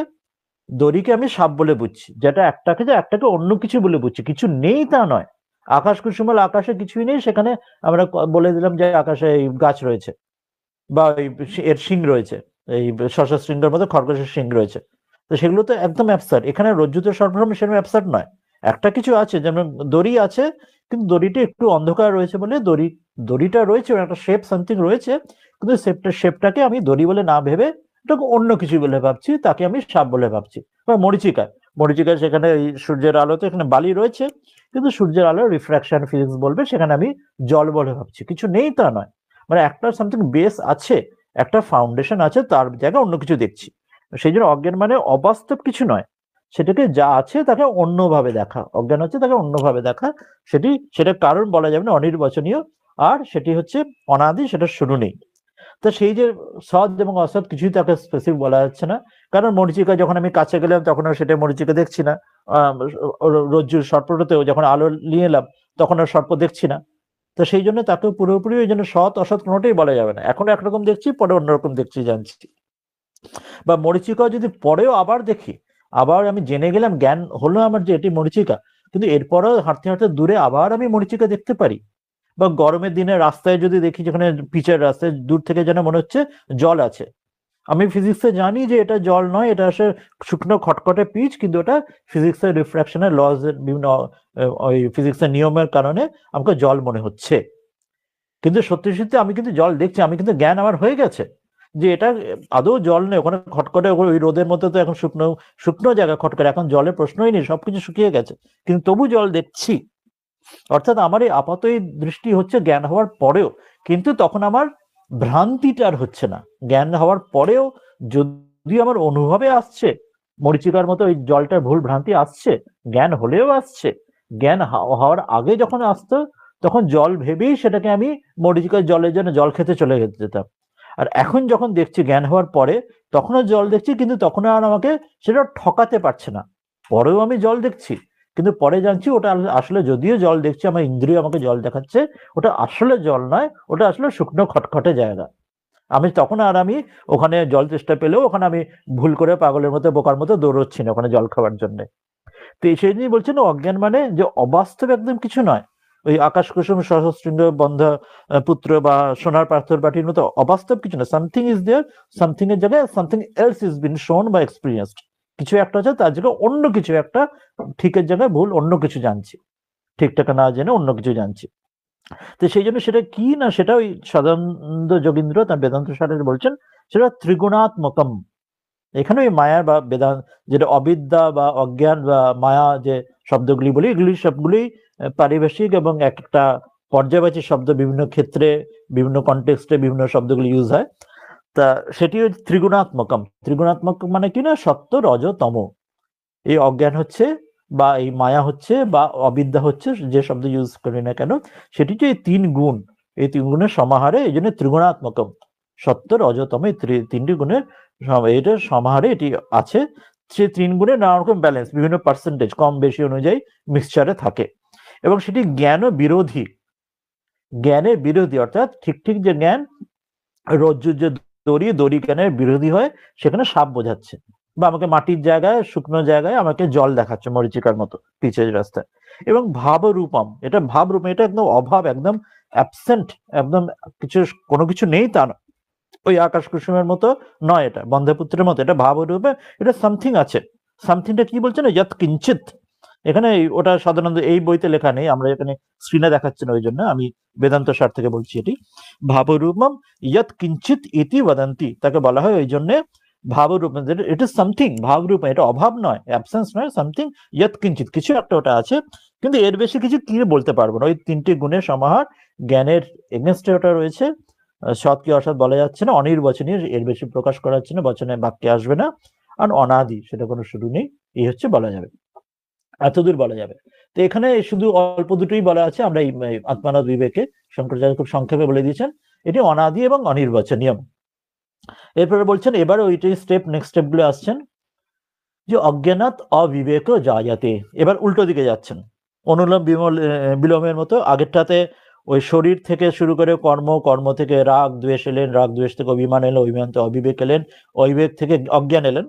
দড়িকে আমি সাপ বলে বুঝছি, যেটা একটাকে, যে একটাকে অন্য কিছু বলে বুঝছি, কিছু নেই তা নয়। আকাশ কুসুমাল, আকাশে কিছুই নেই, সেখানে আমরা বলে দিলাম যে আকাশে এই গাছ রয়েছে, বা এর শিং রয়েছে, এই শশা শৃঙ্গের মধ্যে খরগোশের শিং রয়েছে, তো সেগুলো তো একদম অ্যাবসার্ড। এখানে রজ্জুতে সর্বভ্রম সেরকম অ্যাবসার্ড নয়, একটা কিছু আছে, যেমন দড়ি আছে, কিন্তু দড়িটা একটু অন্ধকার রয়েছে বলে দড়িটা রয়েছে, একটা শেপ সামথিং রয়েছে, কিন্তু শেপটাকে আমি দড়ি বলে না ভেবে এটাকে অন্য কিছু বলে ভাবছি, তাকে আমি সাপ বলে ভাবছি। বা মরিচিকায় সেখানে এই সূর্যের আলোতে এখানে বালি রয়েছে, কিন্তু সূর্যের আলো রিফ্র্যাকশন ফিজিক্স বলবে, সেখানে আমি জল বলে ভাবছি, কিছু নেই তা নয়। মানে একটা সামথিং বেস আছে, একটা ফাউন্ডেশন আছে, তার জায়গায় অন্য কিছু দেখছি। সেই জন্য অজ্ঞান মানে অবাস্তব কিছু নয়, সেটাকে যা আছে তাকে অন্যভাবে দেখা, অজ্ঞান হচ্ছে তাকে অন্যভাবে দেখা, সেটা কারণ বলা যাবে না, অনির্বাচনীয়। আর সেটি হচ্ছে অনাদি, সেটা শুরু নেই। তো সেই যে সৎ এবং অসৎ কিছুই তাকে স্পেসিফিক বলা যাচ্ছে না, কারণ মরিচিকা যখন আমি কাছে গেলাম তখন আর সেটা মরিচিকা দেখছি না, রজ্জুর সর্পটাতেও যখন আলো নিয়ে এলাম তখন আর সর্প দেখছি না। তো সেই জন্য তাকে পুরোপুরি ওই জন্য সৎ অসৎ কোনোটাই বলা যাবে না, এখন একরকম দেখছি, পরে অন্যরকম দেখছি, জানছি। বা মরিচিকা যদি পরেও আবার দেখি, আবার আমি জেনে গেলাম, জ্ঞান হলো আমার যে এটি মরিচিকা, কিন্তু এরপরেও হাঁটতে হাঁটতে দূরে আবার আমি মরিচিকা দেখতে পারি। বা গরমের দিনে রাস্তায় যদি দেখি, যেখানে পিচের রাস্তায় দূর থেকে যেন মনে হচ্ছে জল আছে, আমি ফিজিক্সে জানি যে এটা জল নয়, এটা আসলে শুকনো খটখটে পিচ, কিন্তু ওটা ফিজিক্সের রিফ্রাকশনের লজ, বিভিন্ন ওই ফিজিক্সের নিয়মের কারণে আমাকে জল মনে হচ্ছে। কিন্তু সত্যি সত্যি আমি কিন্তু জল দেখছি, আমি কিন্তু জ্ঞান আমার হয়ে গেছে যে এটা আদৌ জল নেই, ওখানে খটখটে, ওই রোদের মধ্যে তো এখন শুকনো শুকনো জায়গা খটখটে, এখন জলের প্রশ্নই নেই, সবকিছু শুকিয়ে গেছে, কিন্তু তবু জল দেখছি। অর্থাৎ আমার এই আপাত এই দৃষ্টি হচ্ছে জ্ঞান হওয়ার পরেও, কিন্তু তখন আমার ভ্রান্তিটা আর হচ্ছে না। জ্ঞান হওয়ার পরেও যদি আমার অনুভবে আসছে, মরিচিকার মতো ওই জলটার ভুল ভ্রান্তি আসছে, জ্ঞান হলেও আসছে, জ্ঞান হওয়ার আগে যখন আসতো তখন জল ভেবেই সেটাকে আমি মরিচিকার জলের জন্য জল খেতে চলে যেতাম। আর এখন যখন দেখছি জ্ঞান হওয়ার পরে, তখনও জল দেখছি, কিন্তু তখন আর আমাকে সেটা ঠকাতে পারছে না, পরেও আমি জল দেখছি, কিন্তু পরে জানছি ওটা আসলে, যদিও জল দেখছি, আমার ইন্দ্রিয় আমাকে জল দেখাচ্ছে, ওটা আসলে জল নয়, ওটা আসলে শুকনো খটখটে জায়গা। আমি তখন আর আমি ওখানে জল চেষ্টা পেলেও ওখানে আমি ভুল করে পাগলের মতো, বোকার মতো দৌড়চ্ছি না ওখানে জল খাওয়ার জন্য। তো সেই জন্যই বলছেন অজ্ঞান মানে যে অবাস্তব একদম কিছু নয়, ওই আকাশ কুসুম সহস্রৃঙ্গ বন্ধা পুত্র বা সোনার পাথর বাটির মতো অবাস্তব কিছু না। সামথিং ইজ দেয়ার, সামথিং এর জায়গায় সামথিং এলস ইজ বিন শোন বা এক্সপিরিয়েন্সড, কিছু একটা আছে, তার জায়গায় অন্য কিছু একটা, ঠিকের জায়গায় ভুল, অন্য কিছু জানছি, ঠিকঠাক না জেনে অন্য কিছু জানছি। তো সেই জন্য সেটা কি না, সেটা ওই সদানন্দ যোগীন্দ্র তার বেদান্ত সারে বলছেন, সেটা ত্রিগুণাত্মকম। এখানে ওই মায়া বা বেদান্ত, যেটা অবিদ্যা বা অজ্ঞান বা মায়া যে শব্দগুলি বলি, এগুলি সবগুলি পারিভাষিক এবং একটা পর্যায়বাচী শব্দ, বিভিন্ন ক্ষেত্রে বিভিন্ন কনটেক্সটে বিভিন্ন শব্দগুলি ইউজ হয়। তা সেটি ত্রিগুণাত্মকম। ত্রিগুণাত্মক মানে কি না, সত্য রজ তম। এই অজ্ঞান হচ্ছে বা এই মায়া হচ্ছে বা অবিদ্যা হচ্ছে, যে শব্দ ইউজ করি না কেন, সেটি যে এই তিন গুণ, এই তিন গুণের সমাহারে, এই জন্য ত্রিগুণাত্মকম, সত্য রজতম এই তিনটি গুণের এটার সমাহারে এটি আছে। সেই 3 গুণে নানা রকম ব্যালেন্স, বিভিন্ন পার্সেন্টেজ কম বেশি অনুযায়ী মিক্সচারে থাকে, এবং সেটি জ্ঞানের বিরোধী, অর্থাৎ ঠিক যে জ্ঞান রজ্জুর যে দড়ি জ্ঞানের বিরোধী হয়, সেখানে সাপ বোঝাচ্ছে, বা আমাকে মাটির জায়গায় শুকনো জায়গায় আমাকে জল দেখাচ্ছে মরিচিকার মতো পিচের রাস্তায়। এবং ভাবরূপম, এটা ভাবরূপম, এটা একদম অভাব, একদম অ্যাবসেন্ট, একদম কোনো কিছু নেই তা নয়, ওই আকাশ কুসুমের মতো নয়, এটা বন্ধপুত্রের মতো, এটা ভাবরূপে, এটা সামথিং আছে। সামথিংটা কি বলছে না, যৎ কিঞ্চিত, এখানে ওটা সাধারণত এই বইতে লেখা নেই, আমরা এখানে স্ক্রিনে দেখাচ্ছি না, ওই জন্য আমি বেদান্ত সার থেকে বলছি। এটি ভাবরূপম যৎ কিঞ্চিত ইতি বদন্তি, তাকে বলা হয় ওই জন্য ভাবরূপম, ইট ইজ সামথিং, ভাবরূপম, এটা অভাব নয়, অ্যাবসেন্স নয়, সামথিং যৎ কিঞ্চিত, কিছু একটা ওটা আছে, কিন্তু এর বেশি কিছু কি বলতে পারবো না। ওই 3টি গুণের সমাহার, জ্ঞানের এগেনস্টে ওটা রয়েছে, সৎ কি অসৎ বলা যাচ্ছে না, অনির্বচনীয়, এর বেশি প্রকাশ করা যাচ্ছে না, বচনে বাক্যে আসবে না, আর অনাদি, সেটা কোনো শুরু নেই, এই হচ্ছে বলা যাবে, এতদূর বলা যাবে। তো এখানে শুধু অল্প দুটোই বলা আছে, আমরা এই আত্মানাদ বিবেকে শঙ্করাচার্য খুব সংক্ষেপে বলে দিয়েছেন, এটি অনাদি এবং অনির্বচনীয়। এরপরে বলছেন, এবার ওইটাই নেক্সট স্টেপ গুলো আসছেন, যে অজ্ঞানাত অবিবেক জায়াতে, এবার উল্টো দিকে যাচ্ছেন, অনুলোম বিলোমের মতো। আগেরটাতে ওই শরীর থেকে শুরু করে কর্ম থেকে রাগ দ্বেষ এলেন, রাগ দ্বেষ থেকে অভিমান এলেন, অভিমান থেকে অবিবেক এলেন, অবিবেক থেকে অজ্ঞান এলেন,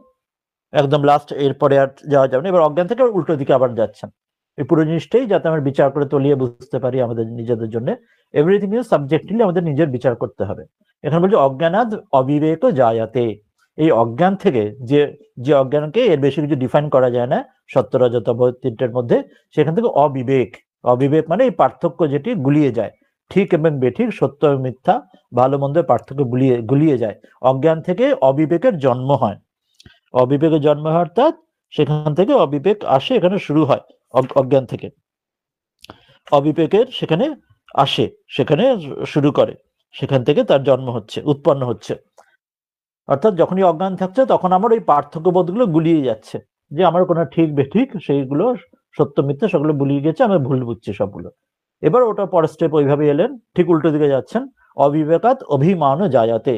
একদম লাস্ট, এরপরে আর যাওয়া যাবে না। এবার অজ্ঞান থেকে উল্টো দিকে আবার যাচ্ছেন, এই পুরো জিনিসটাই যাতে আমরা বিচার করে তলিয়ে বুঝতে পারি আমাদের নিজেদের জন্য, এভরিথিং ইজ সাবজেক্টিভলি আমাদের নিজের বিচার করতে হবে। এখানে বলছে অজ্ঞানাদ অবিবেক জায়াতে, এই অজ্ঞান থেকে, যে অজ্ঞানকে এর বেশি কিছু ডিফাইন করা যায় না সত্য রজতম 3টের মধ্যে, সেখান থেকে অবিবেক মানে এই পার্থক্য যেটি গুলিয়ে যায়, ঠিক এবং বেঠিক, সত্য এবং মিথ্যা, ভালো মন্দের পার্থক্য গুলিয়ে যায়, অজ্ঞান থেকে অবিবেকের জন্ম হয়, অবিবেকের জন্ম হয়, অর্থাৎ সেখান থেকে অবিবেক আসে, এখানে শুরু হয় অজ্ঞান থেকে, অবিবেকের সেখানে আসে, সেখানে শুরু করে, সেখান থেকে তার জন্ম হচ্ছে, উৎপন্ন হচ্ছে। অর্থাৎ যখনই অজ্ঞান থাকছে তখন আমার ওই পার্থক্য বোধগুলো গুলিয়ে যাচ্ছে, যে আমার কোনো ঠিক বেঠিক, সেইগুলো সত্য মিথ্যা সেগুলো গুলিয়ে গেছে, আমি ভুল বুঝছি সবগুলো। এবার ওটা পরের স্টেপ ওইভাবে এলেন, ঠিক উল্টো দিকে যাচ্ছেন, অবিবেকাত অভিমান জায়াতে,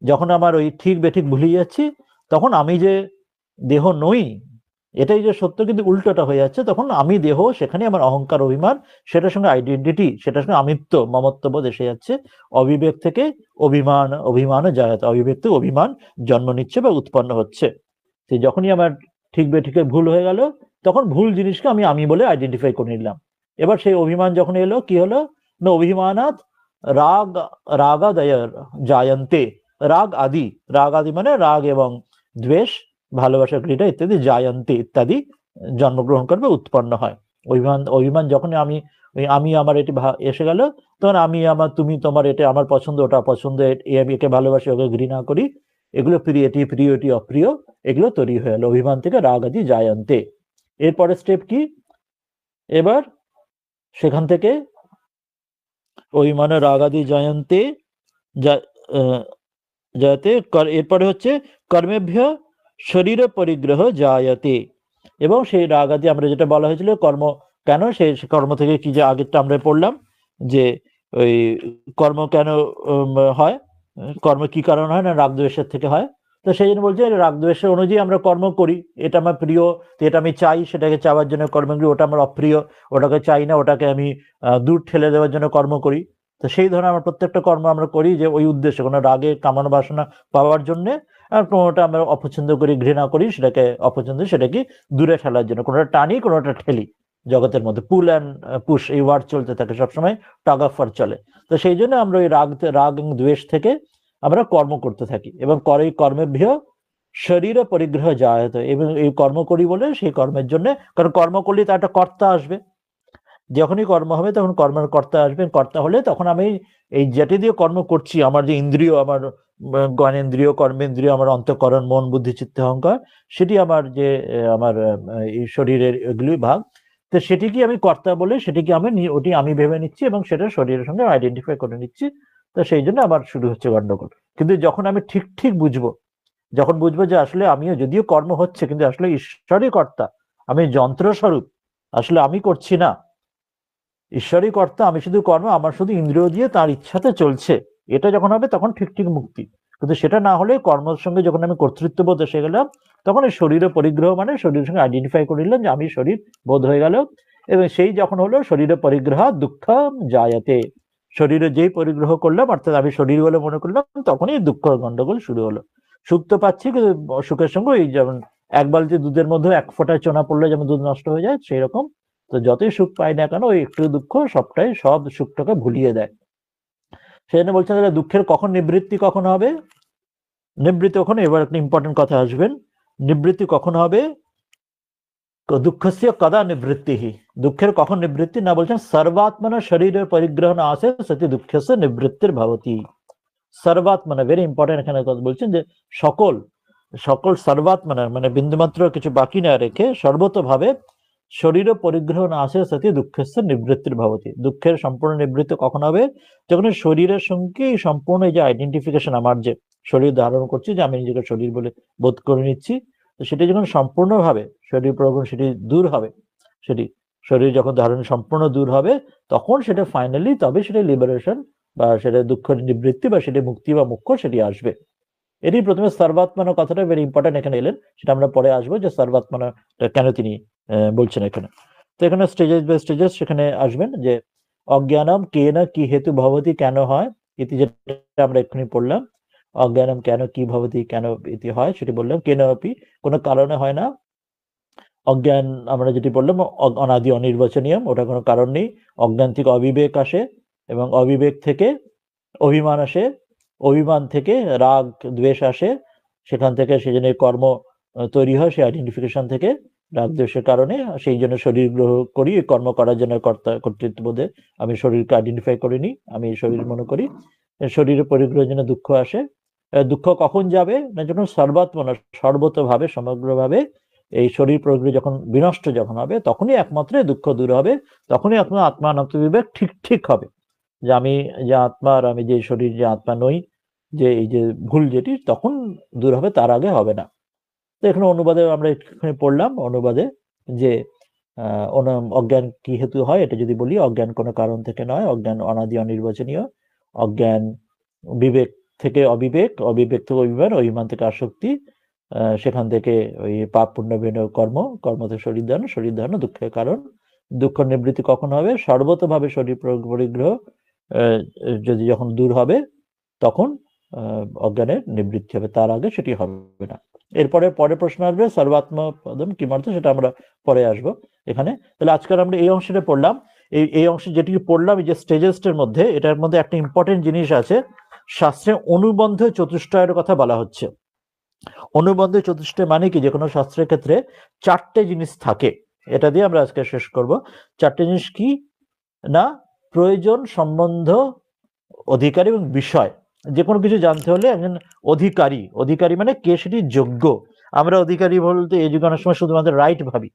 যখন আমার ওই ঠিক বেঠিক ভুলিয়ে যাচ্ছি, তখন আমি যে দেহ নই, এটাই যে সত্য, কিন্তু উল্টোটা হয়ে যাচ্ছে, তখন আমি দেহ, সেখানে আমার অহংকার অভিমান, সেটার সঙ্গে আইডেন্টিটি, সেটার সঙ্গে আমিত্ব মমত্ববোধ এসে যাচ্ছে, অবিবেক থেকে অভিমানও যায়, অবিবেক থেকে অভিমান জন্ম নিচ্ছে বা উৎপন্ন হচ্ছে। সেই যখনই আমার ঠিক বেঠিকের ভুল হয়ে গেল, তখন ভুল জিনিসকে আমি বলে আইডেন্টিফাই করে নিলাম। এবার সেই অভিমান যখন এলো, কি হলো না, অভিমানাত রাগাদয় জায়ন্তে, রাগ আদি মানে রাগ এবং দ্বেষ, ভালোবাসা ক্রীড়া ইত্যাদি, জায়ন্তে ইত্যাদি জন্মগ্রহণ করবে, উৎপন্ন হয়। অভিমান যখন আমি আমার এটি এসে গেল, তখন আমি আমার, তুমি তোমার, এটা আমার পছন্দ, ওটা পছন্দ, একে ভালোবাসি, ওকে ঘৃণা করি, এগুলো প্রিয়, এটি অপ্রিয়, এগুলো তৈরি হয়ে গেল, অভিমান থেকে রাগ আদি জায়ন্তে। এরপরে স্টেপ কি, এবার সেখান থেকে অভিমানে রাগ আদি জায়ন্তে যাতে, এরপরে হচ্ছে কর্মেভ্য শরীর পরিগ্রহ জায়তে, এবং সেই রাগ আদি আমরা যেটা বলা হয়েছিল কর্ম, কেন সেই কর্ম থেকে, কি যে আগেরটা আমরা পড়লাম, যে ওই কর্ম কেন হয়, কর্ম কি কারণ হয় না, রাগ দ্বেষের থেকে হয়। তো সেই জন্য বলছে রাগ দ্বেষের অনুযায়ী আমরা কর্ম করি, এটা আমার প্রিয়, এটা আমি চাই, সেটাকে চাওয়ার জন্য কর্ম করি, ওটা আমার অপ্রিয়, ওটাকে চাই না, ওটাকে আমি দূর ঠেলে দেওয়ার জন্য কর্ম করি। তো সেই ধরনের আমরা প্রত্যেকটা কর্ম আমরা করি যে ওই উদ্দেশ্যে, কোনো রাগে কামনা বাসনা পাওয়ার জন্য, আর কোনোটা আমরা অপছন্দ করি, ঘৃণা করি, সেটাকে অপছন্দ, সেটাকে দূরে ঠেলার জন্য, কোনোটা টানি, কোনোটা ঠেলি। জগতের মধ্যে পুল অ্যান্ড পুশ, এই ওয়ার্ড চলতে থাকে সবসময়, টাগ অফ ওয়ার চলে। তো সেই জন্য আমরা ওই রাগ এবং দ্বেষ থেকে আমরা কর্ম করতে থাকি, এবং কর্মেভ্য শরীর পরিগ্রহ যায়, এবং এই কর্ম করি বলে সেই কর্মের জন্য, কারণ কর্ম করলে তার একটা কর্তা আসবে, যখনই কর্ম হবে তখন কর্মের কর্তা আসবেন, কর্তা হলে তখন আমি এই যেটি দিয়ে কর্ম করছি, আমার যে ইন্দ্রিয়, আমার জ্ঞানেন্দ্রিয়, কর্মেন্দ্রিয়, আমার অন্তঃকরণ, মন, বুদ্ধি, চিত্ত, অহংকার, সেটি আমার যে আমার এই শরীরের এগুলি ভাগ, তো সেটিকে আমি কর্তা বলে, সেটিকে ওটি আমি ভেবে নিচ্ছি, এবং সেটা শরীরের সঙ্গে আইডেন্টিফাই করে নিচ্ছি। তো সেই জন্য আবার শুরু হচ্ছে গন্ডগোল। কিন্তু যখন আমি ঠিক বুঝবো, যখন বুঝবো যে আসলে আমিও, যদিও কর্ম হচ্ছে, কিন্তু আসলে ঈশ্বরই কর্তা, আমি যন্ত্রস্বরূপ, আসলে আমি করছি না, ঈশ্বরই কর্তা, আমি শুধু কর্ম, আমার শুধু ইন্দ্রিয় দিয়ে তার ইচ্ছাতে চলছে, এটা যখন হবে তখন ঠিক মুক্তি। কিন্তু সেটা না হলে কর্মের সঙ্গে যখন আমি কর্তৃত্ববোধ এসে গেলাম, তখন এই শরীরের পরিগ্রহ মানে শরীরের সঙ্গে আইডেন্টিফাই করে নিলাম যে আমি শরীর বোধ হয়ে গেল, এবং সেই যখন হলো শরীরে পরিগ্রহ দুঃখ জায়াতে, শরীরে যেই পরিগ্রহ করলাম অর্থাৎ আমি শরীর বলে মনে করলাম, তখনই দুঃখ গন্ডগোল শুরু হলো। সুখ তো পাচ্ছি, কিন্তু সুখের সঙ্গে এই যেমন এক বালতি দুধের মধ্যে এক ফোঁটা চোনা পড়লে যেমন দুধ নষ্ট হয়ে যায়, সেই রকম। তো যতই সুখ পাই না কেন, ওই একটু দুঃখ সবটাই সব সুখটাকে ভুলিয়ে দেয়। সেই জন্য বলছেন তাহলে দুঃখের কখন নিবৃত্তি কখন হবে? নিবৃত্তি কখন, এবার একটা ইম্পর্টেন্ট কথা আসবেন, নিবৃত্তি কখন হবে? দুঃখস্য কদা নিবৃত্তি, দুঃখের কখন নিবৃত্তি না, বলছেন সর্বাত্মনা শরীরের পরিগ্রহ না আসে সতি দুঃখস্য নিবৃত্তির ভবতি। সর্বাত্মনা, ভেরি ইম্পর্টেন্ট এখানে কথা বলছেন যে সকল সকল সর্বাত্মনা মানে বিন্দুমাত্র কিছু বাকি না রেখে সর্বতভাবে শরীর পরিগ্রহ না আসে সতি দুঃখস্য নিবৃত্তির ভবতি। দুঃখের সম্পূর্ণ নিবৃত্তি কখন হবে? যখন শরীরের সঙ্গে সম্পূর্ণ এই যে আইডেন্টিফিকেশন, আমার যে শরীর ধারণ করছি, যে আমি নিজেকে শরীর বলে বোধ করে নিচ্ছি, তো সেটি যখন সম্পূর্ণভাবে শরীর প্রয়োজন সেটি দূর হবে, সেটি শরীর যখন ধারণ সম্পূর্ণ দূর হবে, তখন সেটা ফাইনালি, তবে সেটা লিবারেশন বা সেটা দুঃখ নিবৃত্তি বা সেটি মুক্তি বা মুখ্য সেটি আসবে। এটি প্রথমে সর্বাত্মনা কথাটা ভেরি ইম্পর্টেন্ট এখানে এলেন, সেটা আমরা পরে আসবো যে সর্বাত্মনা কেন তিনি বলছেন এখানে। তো এখানে স্টেজেস বাই স্টেজেস সেখানে আসবেন যে অজ্ঞানম কে না কি হেতু ভবতি, কেন হয় ইতি, যেটা আমরা এক্ষুনি পড়লাম। অজ্ঞানম কেন কি ভবতি, কেন ইতি হয় সেটি বললাম। কেন আপি, কোনো কারণে হয় না। অজ্ঞান আমরা যেটি বললাম অনাদি অনির্বচনীয়, ওটা কোনো কারণ নেই। অজ্ঞান থেকে অবিবেক আসে, এবং অবিবেক থেকে অভিমান আসে, অভিমান থেকে রাগ দ্বেষ আসে, সেখান থেকে সেজন্য কর্ম তৈরি হয়, সেই আইডেন্টিফিকেশন থেকে রাগ দ্বেষের কারণে। সেই জন্য শরীর গ্রহণ করি কর্ম করার জন্য, কর্তৃত্ববোধে আমি শরীরকে আইডেন্টিফাই করিনি, আমি শরীর মনে করি। শরীরের পরিগ্রহের জন্য দুঃখ আসে। দুঃখ কখন যাবে না, যখন সর্বাত্মনা সর্বতভাবে সমগ্রভাবে এই শরীর পরিগ্রহ যখন বিনষ্ট যখন হবে, তখনই একমাত্র দুঃখ দূর হবে, তখনই আপনার আত্মানন্দ বিবেক ঠিক ঠিক হবে যে আমি যে আত্মা আর আমি যে শরীর, যে আত্মা নই, যে এই যে ভুল যেটি, তখন দূর হবে, তার আগে হবে না। তো এখানে অনুবাদে আমরা এখানে পড়লাম, অনুবাদে যে অজ্ঞান কি হেতু হয়, এটা যদি বলি, অজ্ঞান কোনো কারণ থেকে নয়, অজ্ঞান অনাদি অনির্বচনীয়। অজ্ঞান বিবেক থেকে অবিবেক, অবিবেক থেকে অভিমান, অভিমান থেকে আসক্তি, সেখান থেকে ওই পাপ পুণ্য বিনয় কর্ম, কর্ম থেকে শরীর ধারণ দুঃখের কারণ। দুঃখ নিবৃত্তি কখন হবে? সর্বতভাবে শরীর পরিগ্রহ যদি যখন দূর হবে, তখন অজ্ঞানের নিবৃত্তি হবে, তার আগে সেটি হবে না। এরপরে পরে প্রশ্ন আসবে সর্বাত্ম পদম কিমার্থ, সেটা আমরা পরে আসবো এখানে। তাহলে আজকাল আমরা এই অংশটা পড়লাম। এই অংশে যেটি পড়লাম, এই যে স্টেজেসটার মধ্যে, এটার মধ্যে একটা ইম্পর্টেন্ট জিনিস আছে। শাস্ত্রে অনুবন্ধ চতুষ্টয়ের কথা বলা হচ্ছে। অনুবন্ধ চতুষ্টয় মানে কি, যে কোনো শাস্ত্রের ক্ষেত্রে চারটে জিনিস থাকে। এটা দিয়ে আমরা আজকে শেষ করব। চারটে জিনিস কি না, প্রয়োজন, সম্বন্ধ, অধিকারী এবং বিষয়। যে কোনো কিছু জানতে হলে একজন অধিকারী, অধিকারী মানে কে সেটি যোগ্য। আমরা অধিকারী বলতে এই যুগে অনেক সময় শুধুমাত্র রাইট ভাবি,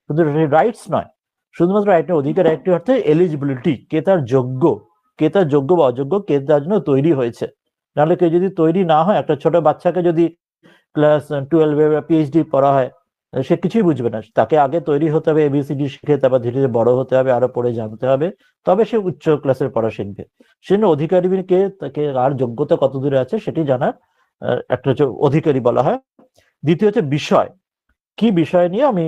কিন্তু রাইটস নয়, শুধুমাত্র রাইট নয়, অধিকার একটি অর্থে এলিজিবিলিটি, কে তার যোগ্য, কে তার যোগ্য বা অযোগ্য, কে তার জন্য তৈরি হয়েছে। নাহলে কেউ যদি তৈরি না হয়, একটা ছোট বাচ্চাকে যদি ক্লাস 12 বা পিএইচডি পড়া হয়, সে কিছুই বুঝবে না, তাকে আগে তৈরি হতে হবে, এবিসিডি শিখে, তারপর ধীরে ধীরে বড় হতে হবে, আরো পড়ে জানতে হবে, তবে সে উচ্চ ক্লাসের পড়া শিখবে। সেজন্য অধিকারী কে, তাকে আর যোগ্যতা কত দূরে আছে সেটি জানার একটা হচ্ছে অধিকারী বলা হয়। দ্বিতীয় হচ্ছে বিষয়, কি বিষয় নিয়ে আমি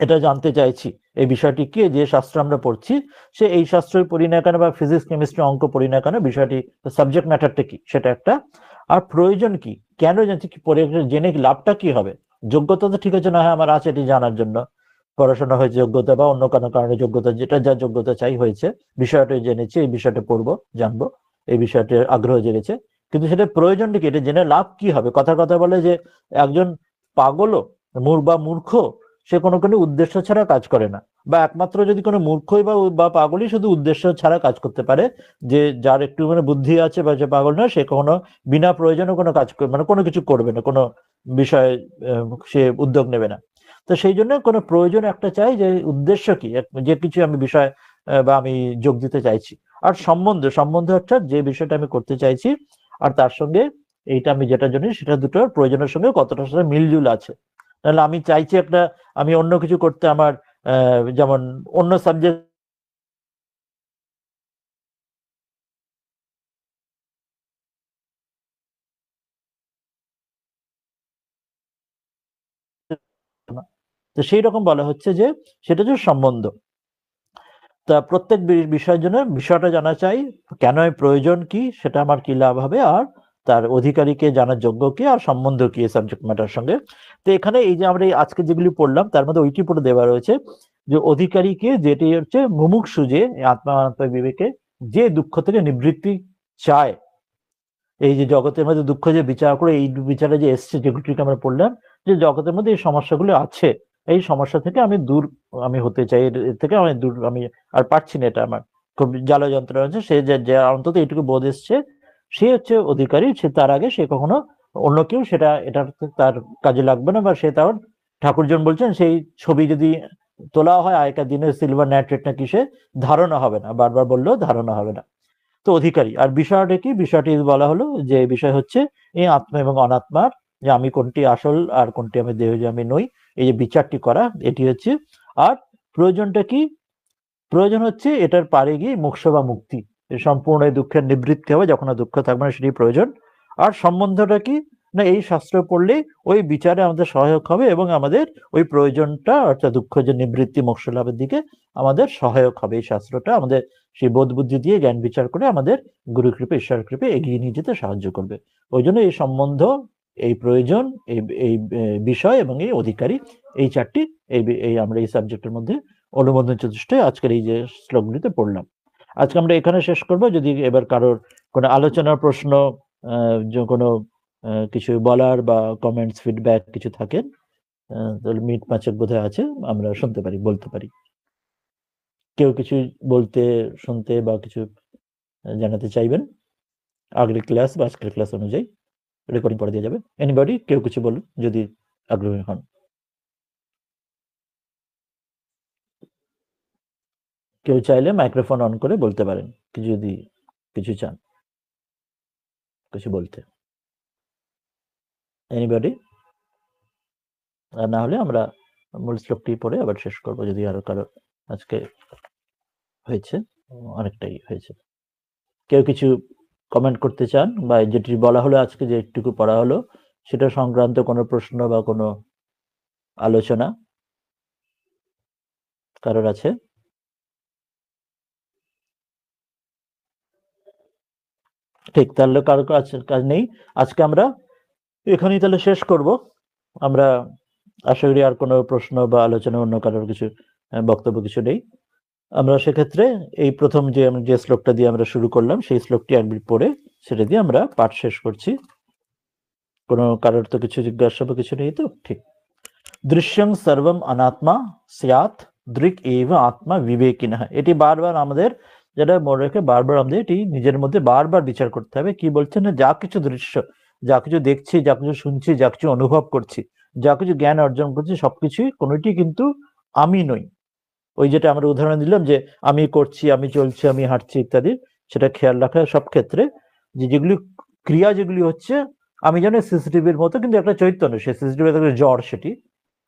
এটা জানতে চাইছি, এই বিষয়টি কি, যে শাস্ত্র আমরা পড়ছি সে এই শাস্ত্রের পড়ি না কেন, বা ফিজিক্স কেমিস্ট্রি অঙ্ক পড়ি না কেন, বিষয়টি সাবজেক্ট ম্যাটারটা কি সেটা একটা। আর প্রয়োজন কি, কেন জানছি, কি পড়ে জেনে লাভটা কি হবে। যোগ্যতা তো ঠিক আছে না, হ্যাঁ আমার আছে এটি জানার জন্য, পড়াশোনা হয়েছে যোগ্যতা, বা অন্য কোনো কারণে যোগ্যতা, যেটা যা যোগ্যতা চাই হয়েছে, বিষয়টা জেনেছি, এই বিষয়টা পড়বো, জানবো, এই বিষয়টির আগ্রহ জেগেছে, কিন্তু সেটা প্রয়োজনটা কি, এটা জেনে লাভ কি হবে। কথা কথা বলে যে একজন পাগলও বা মূর্খ, সে কোনো কোনো উদ্দেশ্য ছাড়া কাজ করে না, বা একমাত্র যদি কোনো মূর্খই বা পাগলই শুধু উদ্দেশ্য ছাড়া কাজ করতে পারে, যে যার একটু মানে বুদ্ধি আছে বা যে পাগল নয়, সে কখনো বিনা প্রয়োজনে কোনো কাজ মানে কোনো কিছু করবে না, কোনো বিষয়ে সে উদ্যোগ নেবে না। তো সেই জন্য কোনো প্রয়োজন একটা চাই, যে উদ্দেশ্য কি, যে কিছু আমি বিষয় বা আমি যোগ দিতে চাইছি। আর সম্বন্ধ অর্থাৎ যে বিষয়টা আমি করতে চাইছি, আর তার সঙ্গে এইটা আমি যেটা জানি সেটা দুটোর প্রয়োজনের সঙ্গে কতটা সাথে মিলজুল আছে। তাহলে আমি চাইছি একটা, আমি অন্য কিছু করতে, আমার যেমন অন্য সাবজেক্ট না। তো সেই রকম বলা হচ্ছে যে সেটা হচ্ছে সম্বন্ধ। তা প্রত্যেক বিষয়ের জন্য বিষয়টা জানা চাই, কেন প্রয়োজন কি, সেটা আমার কি লাভ হবে, আর তার অধিকারীকে জানার যোগ্য কি, আর সম্বন্ধ কি সাবজেক্ট ম্যাটার সঙ্গে। তো এখানে এই যে আমরা আজকে যেগুলি পড়লাম তার মধ্যে ওইটি পড়ে দেওয়া রয়েছে যে অধিকারীকে, যেটি হচ্ছে মুমুক্ষু, যে আত্মা অনাত্মা বিবেকে যে দুঃখ থেকে নিবৃত্তি চায়, এই যে জগতের মধ্যে দুঃখ যে বিচার করে, এই বিচারে যে এসছে যেগুলিকে আমরা পড়লাম, যে জগতের মধ্যে এই সমস্যাগুলো আছে, এই সমস্যা থেকে আমি হতে চাই, এর থেকে আমি দূর, আমি আর পারছি না, এটা আমার খুব জ্বালা যন্ত্রণা আছে, সে যে অন্তত এইটুকু বোধ এসছে, সে হচ্ছে অধিকারী। সে তার আগে সে কখনো অন্য কেউ সেটা, এটা তার কাজে লাগবে না, বা সে তার, ঠাকুরজন বলছেন সেই ছবি যদি তোলা হয় আগেকার দিনে সিলভার নাইট্রেট না কিসে, ধারণা হবে না, বারবার বললেও ধারণা হবে না। তো অধিকারী, আর বিষয়টা কি, বিষয়টি বলা হলো যে বিষয় হচ্ছে এই আত্মা এবং অনাত্মার, যে আমি কোনটি আসল আর কোনটি আমি দেহ, যে আমি নই, এই যে বিচারটি করা, এটি হচ্ছে। আর প্রয়োজনটা কি, প্রয়োজন হচ্ছে এটার পারে গিয়ে মোক্ষ বা মুক্তি, সম্পূর্ণ এই দুঃখের নিবৃত্তি হবে, যখন আর দুঃখ থাকবে না, সেটি প্রয়োজন। আর সম্বন্ধটা কি, না এই শাস্ত্র পড়লে ওই বিচারে আমাদের সহায়ক হবে, এবং আমাদের ওই প্রয়োজনটা, অর্থাৎ দুঃখ যে নিবৃত্তি মোক্ষ লাভের দিকে আমাদের সহায়ক হবে। এই শাস্ত্রটা আমাদের সেই বোধ বুদ্ধি দিয়ে জ্ঞান বিচার করে আমাদের গুরু কৃপে, ঈশ্বর কৃপে এগিয়ে নিয়ে যেতে সাহায্য করবে। ওই জন্য এই সম্বন্ধ, এই প্রয়োজন, এই এই বিষয় এবং এই অধিকারী, এই চারটি, এই আমরা এই সাবজেক্টের মধ্যে অনুমোদন চতুষ্টয় আজকের এই যে শ্লোকগুলিতে পড়লাম। আজকে আমরা এখানে শেষ করব। যদি এবার কারোর কোনো আলোচনার প্রশ্ন, যে কোনো কিছু বলার বা কমেন্টস, ফিডব্যাক কিছু থাকে, তাহলে মিনিট 5 বোধহয় আছে, আমরা শুনতে পারি, বলতে পারি। কেউ কিছু বলতে, শুনতে বা কিছু জানাতে চাইবেন আগের ক্লাস বা আজকের ক্লাস অনুযায়ী, রেকর্ডিং করে দিয়ে যাবে। এনিবডি, কেউ কিছু বলুন যদি আগ্রহী হন। কেউ চাইলে মাইক্রোফোন অন করে বলতে পারেন, যদি কিছু চান কিছু বলতে। এনিবডি? আর না হলে আমরা মূল শ্লোকটি পড়ে আবার শেষ করব, যদি আরো কারো আজকে হয়েছে, অনেকটাই হয়েছে। কেউ কিছু কমেন্ট করতে চান, বা যেটি বলা হলো আজকে, যে একটুকু পড়া হলো, সেটা সংক্রান্ত কোনো প্রশ্ন বা কোনো আলোচনা কারোর আছে? ঠিক, তাহলে কারো কাজ নেই। আজকে আমরা এখানেই তাহলে শেষ করব। আমরা আশা করি আর কোনো প্রশ্ন বা আলোচনা, অন্য কারোর কিছু বক্তব্য কিছু নেই। আমরা সেক্ষেত্রে এই প্রথম যে শ্লোকটা দিয়ে আমরা শুরু করলাম, সেই শ্লোকটি একবার পড়ে সেটা দিয়ে আমরা পাঠ শেষ করছি। কোনো কারোর তো কিছু জিজ্ঞাসা বা কিছু নেই তো? ঠিক। দৃশ্যং সর্বম অনাত্মা স্যাৎ দৃক এব আত্মা বিবেকিনঃ। এটি বারবার আমাদের, যেটা মনে রেখে বারবার আমাদের এটি নিজের মধ্যে বারবার বিচার করতে হবে। কি বলছেন, না যা কিছু দৃশ্য, যা কিছু দেখছি, যা কিছু শুনছি, যা কিছু অনুভব করছি, যা কিছু জ্ঞান অর্জন করছি, সবকিছুই কোনোটি কিন্তু আমি নই। ওই যেটা আমরা উদাহরণ দিলাম, যে আমি করছি, আমি চলছি, আমি হাঁটছি ইত্যাদি, সেটা খেয়াল রাখা সব ক্ষেত্রে, যে যেগুলি ক্রিয়া যেগুলি হচ্ছে, আমি জানি সিসিটিভির মতো, কিন্তু একটা চৈতন্য, সে সিসিটিভি জ্বর সেটি,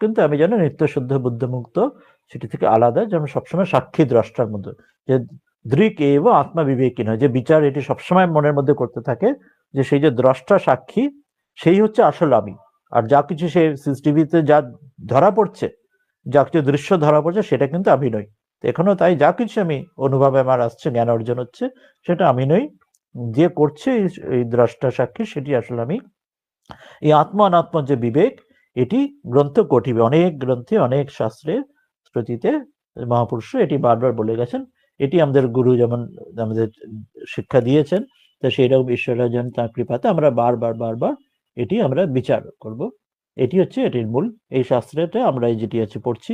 কিন্তু আমি জানি নিত্য শুদ্ধ বুদ্ধমুক্ত, সেটি থেকে আলাদা, যেমন সবসময় সাক্ষী দ্রষ্টার মধ্যে, যে দৃক এব আত্মা বিবেকী নয়, যে বিচার এটি সবসময় মনের মধ্যে করতে থাকে, যে সেই যে দ্রষ্টা সাক্ষী, সেই হচ্ছে আসল আমি। আর যা কিছু সে সিসিটিভিতে যা ধরা পড়ছে, যা কিছু দৃশ্য ধরা পড়ছে, সেটা কিন্তু আমি নই। এখনো তাই, যা কিছু আমি অনুভবে আমার আসছে, জ্ঞান অর্জন হচ্ছে, সেটা আমি নই, যে করছে এই দ্রষ্টা সাক্ষী, সেটি আসলে আমি। এই আত্মা অনাত্মার যে বিবেক, এটি গ্রন্থ কটিবে, অনেক গ্রন্থে, অনেক শাস্ত্রে, শ্রুতিতে মহাপুরুষ এটি বারবার বলে গেছেন। এটি আমাদের গুরু যেমন আমাদের শিক্ষা দিয়েছেন, তো সেই রকম ঈশ্বরের যেন তার কৃপাতে আমরা বারবার বারবার এটি আমরা বিচার করব। এটি হচ্ছে এটির মূল। এই শাস্ত্রটা আমরা এই যেটি আছে পড়ছি,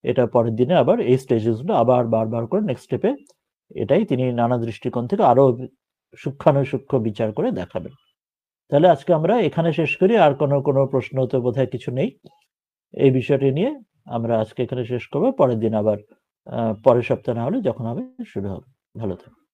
এটা পরের দিনে আবার এই স্টেজেসগুলো আবার বারবার করে নেক্সট স্টেপে, এটাই তিনি নানা দৃষ্টিকোণ থেকে আরো সূক্ষ্মানুসূক্ষ্ম বিচার করে দেখাবেন। তাহলে আজকে আমরা এখানে শেষ করি। আর কোনো প্রশ্ন তো বোধহয় কিছু নেই এই বিষয়টি নিয়ে। আমরা আজকে এখানে শেষ করবো, পরের দিন আবার পরের সপ্তাহে না হলে যখন হবে শুরু হবে। ভালো থাকবেন।